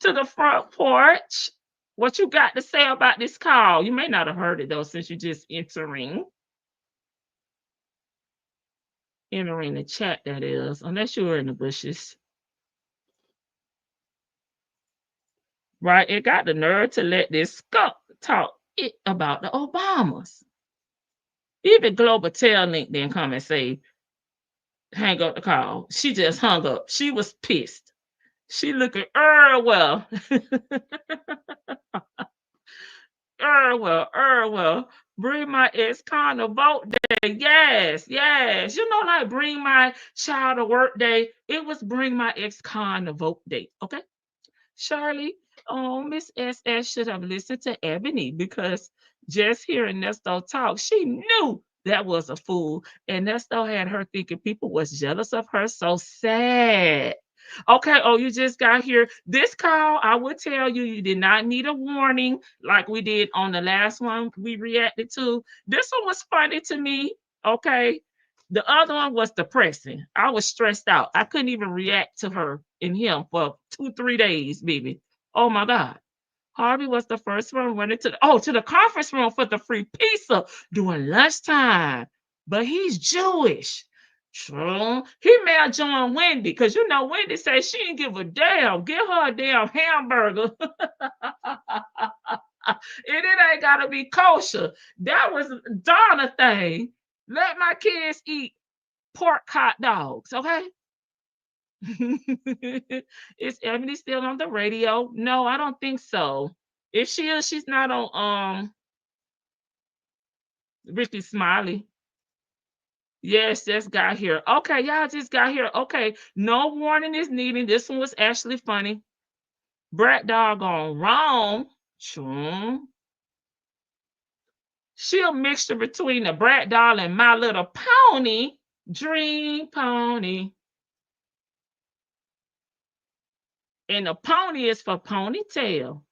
to the front porch. What you got to say about this call? You may not have heard it, though, since you're just entering the chat, that is, unless you were in the bushes. Right? It got the nerve to let this skunk talk about the Obamas. Even Global Tail Link didn't come and say, hang up the call. She just hung up. She was pissed. She looking well. Well. Bring my ex-con to vote day. Yes. You know, like bring my child to work day. It was bring my ex-con to vote day. Okay. Charlie, Miss SS should have listened to Ebony because just hearing Nesto talk, she knew that was a fool. And Nesto had her thinking people was jealous of her. So sad. Okay, you just got here. This call, I would tell you, you did not need a warning like we did on the last one we reacted to. This one was funny to me, okay? The other one was depressing. I was stressed out. I couldn't even react to her and him for 2-3 days, baby. Oh my God. Harvey was the first one running to the conference room for the free pizza during lunchtime. But he's Jewish. True. He may have joined Wendy because you know Wendy said she didn't give a damn. Give her a damn hamburger. And it ain't gotta be kosher. That was Donna thing. Let my kids eat pork hot dogs, okay? Is Ebony still on the radio? No, I don't think so. If she is, she's not on Ricky Smiley. Yes, just got here. Okay, y'all just got here. Okay, no warning is needed. This one was actually funny. Brat dog on wrong. True. She a mixture between a brat doll and My Little Pony. Dream pony. And the pony is for ponytail.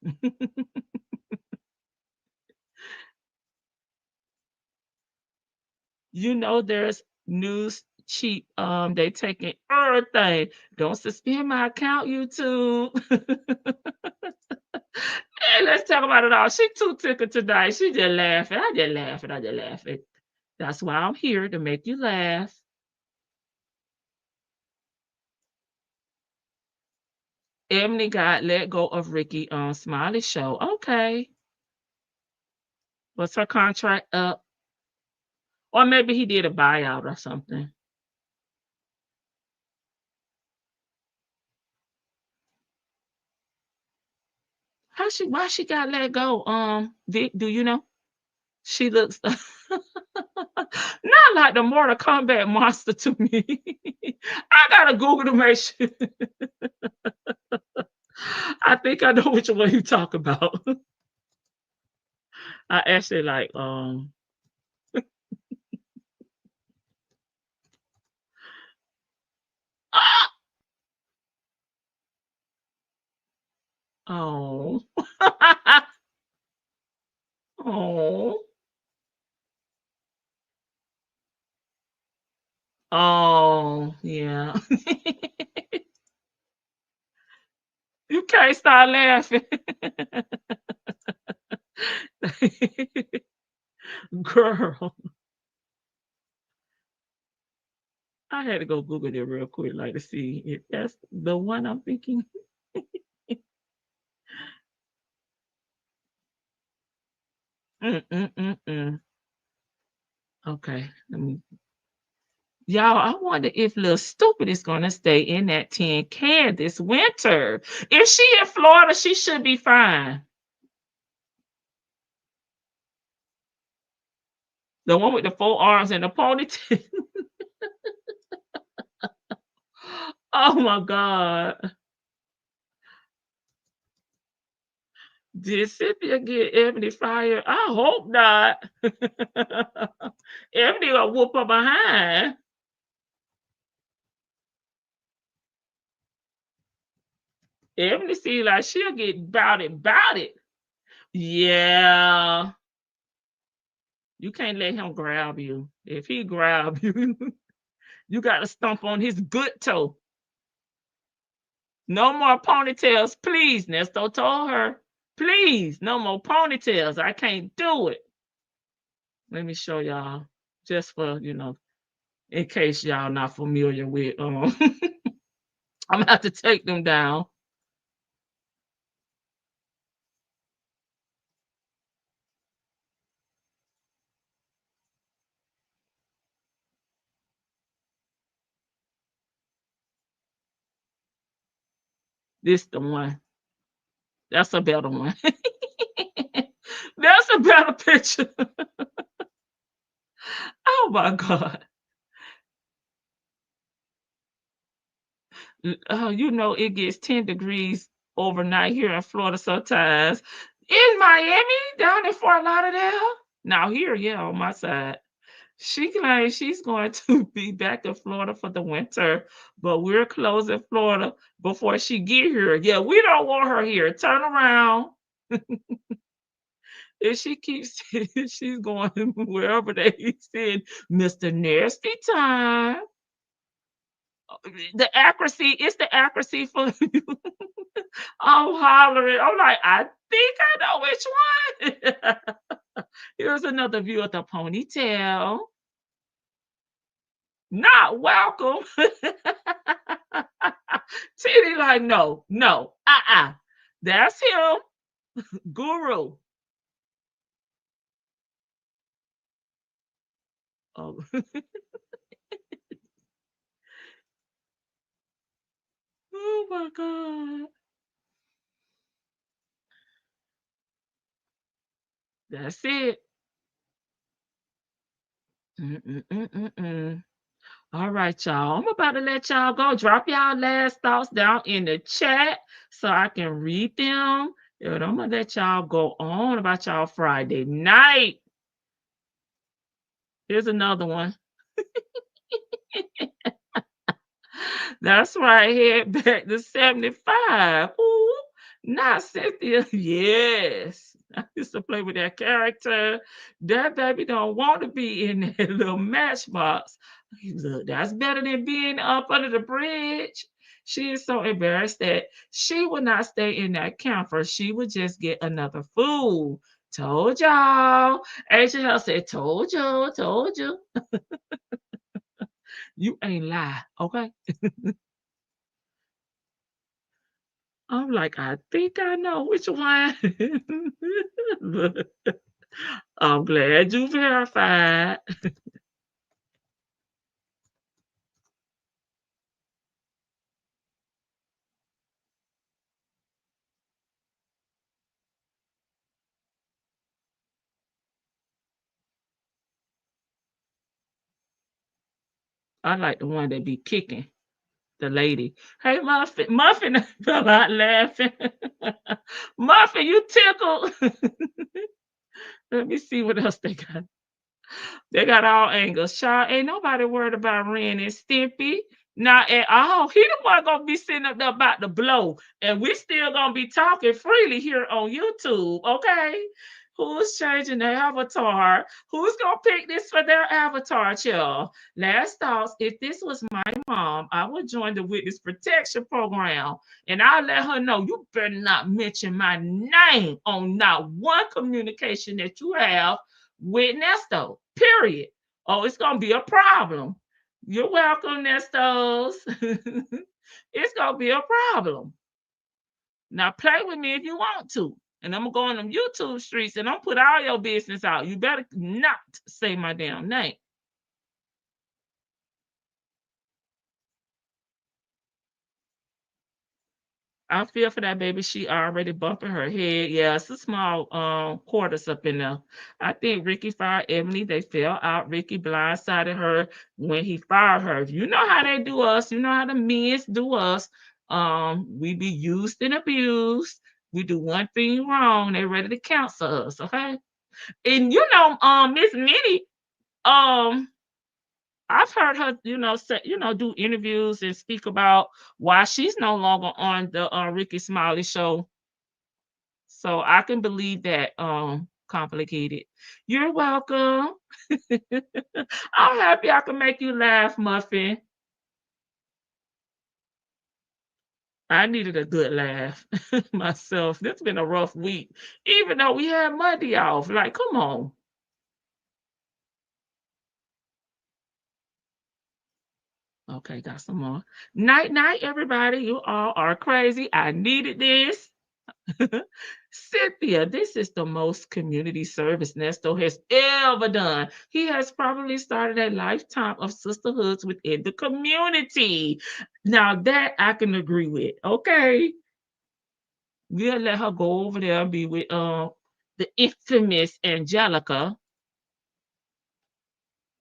You know there's news cheap. They taking everything. Don't suspend my account, YouTube. Hey, let's talk about it all. She too tickled tonight. She just laughing. I just laughing. That's why I'm here, to make you laugh. Emily got let go of Ricky on Smiley Show. Okay. Was her contract up? Or maybe he did a buyout or something. Why she got let go? Vic, do you know? She looks not like the Mortal Kombat monster to me. I gotta Google to make sure. I think I know which one you talk about. I actually like oh. Oh. Oh, yeah. You can't start laughing. Girl. I had to go Google it real quick, like to see if that's the one I'm thinking. Okay, let me. Y'all, I wonder if Little Stupid is gonna stay in that tin can this winter. If she in Florida, she should be fine. The one with the 4 arms and the ponytail. Oh my God. Did Cynthia get Ebony fired? I hope not. Ebony gonna whoop her behind. Ebony seems like she'll get bout it. Yeah. You can't let him grab you. If he grab you, you got to stomp on his good toe. No more ponytails, please. Nesto told her, please, no more ponytails. I can't do it. Let me show y'all, just for, in case y'all not familiar with, I'm gonna have to take them down. This the one. That's a better one. That's a better picture. Oh my God. It gets 10 degrees overnight here in Florida sometimes. In Miami, down in Fort Lauderdale. Now here, yeah, on my side. She claims she's going to be back in Florida for the winter, but we're closing Florida before she get here. Yeah, we don't want her here. Turn around. If she keeps, she's going wherever they said, Mr. Nasty Time. The accuracy, it's the accuracy for you. I'm hollering. I'm like, I think I know which one. Here's another view of the ponytail. Not welcome. Titty like, no. That's him. Guru. Oh. Oh my God. That's it. All right, y'all. I'm about to let y'all go. Drop y'all last thoughts down in the chat so I can read them. And I'm going to let y'all go on about y'all Friday night. Here's another one. That's right. Head back to 75. Ooh, not Cynthia. Yes. I used to play with that character. That baby don't want to be in that little matchbox. Look, that's better than being up under the bridge. She is so embarrassed that she would not stay in that camper. She would just get another food. Told y'all. Agent Health said, told you. You ain't lie, okay? I'm like, I think I know which one. I'm glad you verified. I like the one that be kicking the lady. Hey, Muffin fell out laughing. Muffin, you tickled. Let me see what else they got. They got all angles. Child, ain't nobody worried about Ren and Stimpy. Not at all. He the one gonna be sitting up there about to blow. And we still gonna be talking freely here on YouTube, okay? Who's changing their avatar? Who's gonna pick this for their avatar, y'all? Last thoughts, if this was my mom, I would join the witness protection program. And I'll let her know you better not mention my name on not one communication that you have with Nesto, period. Oh, it's gonna be a problem. You're welcome, Nestos. It's gonna be a problem. Now play with me if you want to. And I'm gonna go on them YouTube streets and I'm put all your business out. You better not say my damn name. I feel for that baby. She already bumping her head. Yeah, it's a small quarters up in there. I think Ricky fired Emily. They fell out. Ricky blindsided her when he fired her. You know how they do us. You know how the men do us. We be used and abused. We do one thing wrong, they ready to cancel us. Okay, and Miss Minnie, um, I've heard her, say, do interviews and speak about why she's no longer on the Ricky Smiley show. So I can believe that. Complicated. You're welcome. I'm happy I can make you laugh, Muffin. I needed a good laugh myself. This has been a rough week, even though we had Monday off. Like, come on. Okay, got some more. Night, night, everybody. You all are crazy. I needed this. Cynthia, this is the most community service Nesto has ever done. He has probably started a lifetime of sisterhoods within the community. Now that I can agree with. Okay. We'll let her go over there and be with the infamous Angelica.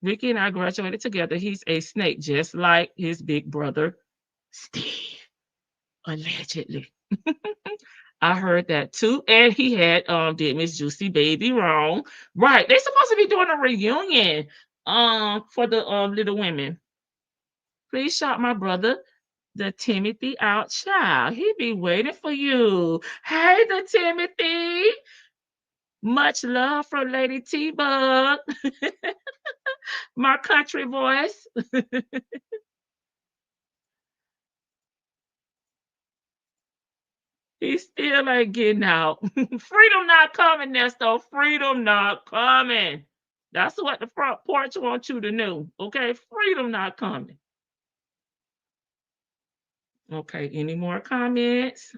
Ricky and I graduated together. He's a snake, just like his big brother, Steve, allegedly. I heard that too. And he had did Miss Juicy Baby wrong. Right. They're supposed to be doing a reunion for the Little Women. Please shout my brother, the Timothy out child. He be waiting for you. Hey, the Timothy. Much love from Lady T-Bug. My country voice. He still ain't getting out. Freedom not coming, Nesto. Freedom not coming. That's what the front porch wants you to know. Okay, freedom not coming. Okay, any more comments?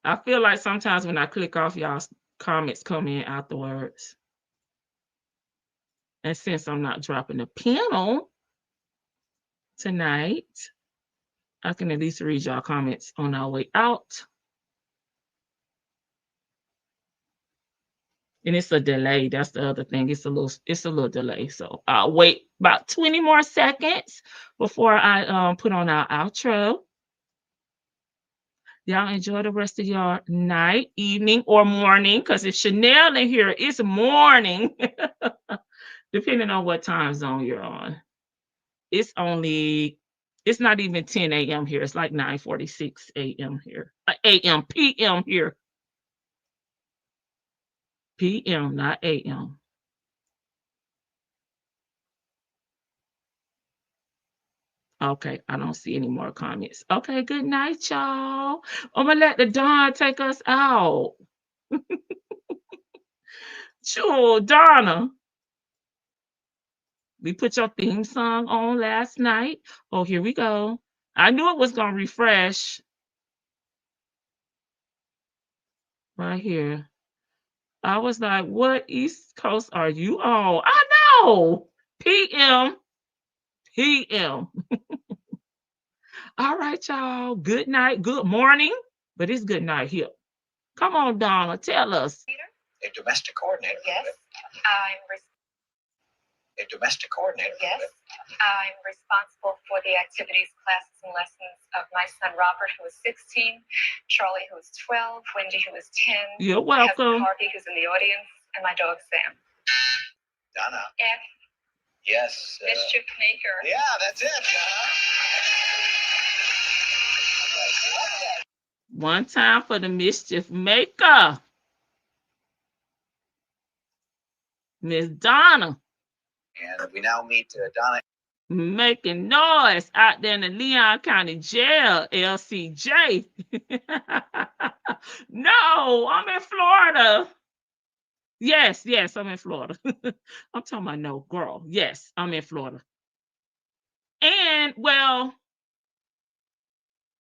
I feel like sometimes when I click off, y'all's comments come in afterwards. And since I'm not dropping a panel tonight, I can at least read y'all comments on our way out. And it's a delay. That's the other thing. It's a little delay. So I'll wait about 20 more seconds before I put on our outro. Y'all enjoy the rest of your night, evening, or morning. Because if Chanel in here, it's morning. Depending on what time zone you're on. It's not even 10 a.m. here. It's like 9:46 a.m. here. A.m. p.m. here. p.m., not a.m. Okay, I don't see any more comments. Okay, good night, y'all. I'm gonna let the Dawn take us out. Sure, Donna. We put your theme song on last night. Oh, here we go. I knew it was gonna refresh. Right here. I was like, what East Coast are you on? I know. PM. PM. All right, y'all. Good night. Good morning. But it's good night here. Come on, Donna. Tell us. A domestic coordinator. Yes. A domestic coordinator. Yes. I'm responsible for the activities, classes, and lessons of my son Robert, who is 16, Charlie, who is 12, Wendy, who is 10, You're welcome. Harvey, who's in the audience, and my dog Sam. Donna. F. Yes. Mischief maker. Yeah, that's it, Donna. One time for the mischief maker. Miss Donna. And we now meet Donna. Making noise out there in the Leon County Jail, LCJ. No, I'm in Florida. Yes, I'm in Florida. I'm talking about no, girl. Yes, I'm in Florida. And, well,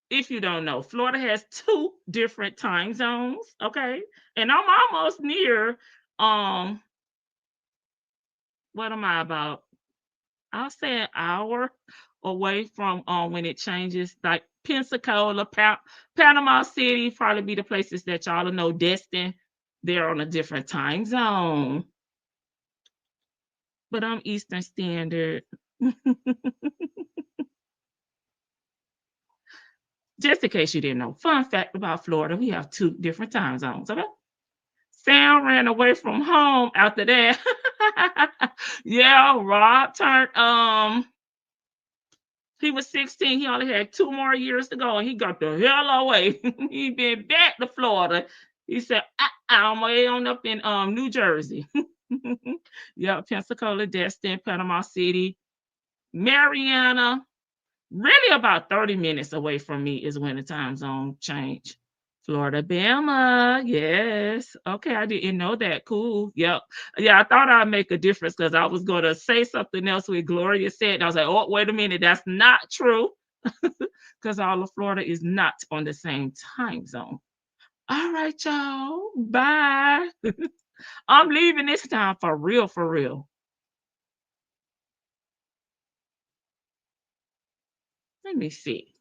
if you don't know, Florida has 2 different time zones, okay? And I'm almost near, what am I about? I'll say an hour away from when it changes. Like Pensacola, Panama City, probably be the places that y'all know. Destin, they're on a different time zone. But I'm Eastern Standard. Just in case you didn't know. Fun fact about Florida, we have 2 different time zones. Okay. Sam ran away from home after that. Yeah, Rob turned he was 16. He only had 2 more years to go, and he got the hell away. He been back to Florida. He said, I'm way on up in New Jersey. Yeah, Pensacola, Destin, Panama City, Mariana. Really about 30 minutes away from me is when the time zone change. Florida, Bama. Yes. Okay, I didn't know that. Cool. Yep. Yeah, I thought I'd make a difference because I was going to say something else with Gloria said. And I was like, oh, wait a minute. That's not true. Because all of Florida is not on the same time zone. All right, y'all. Bye. I'm leaving this time for real, for real. Let me see.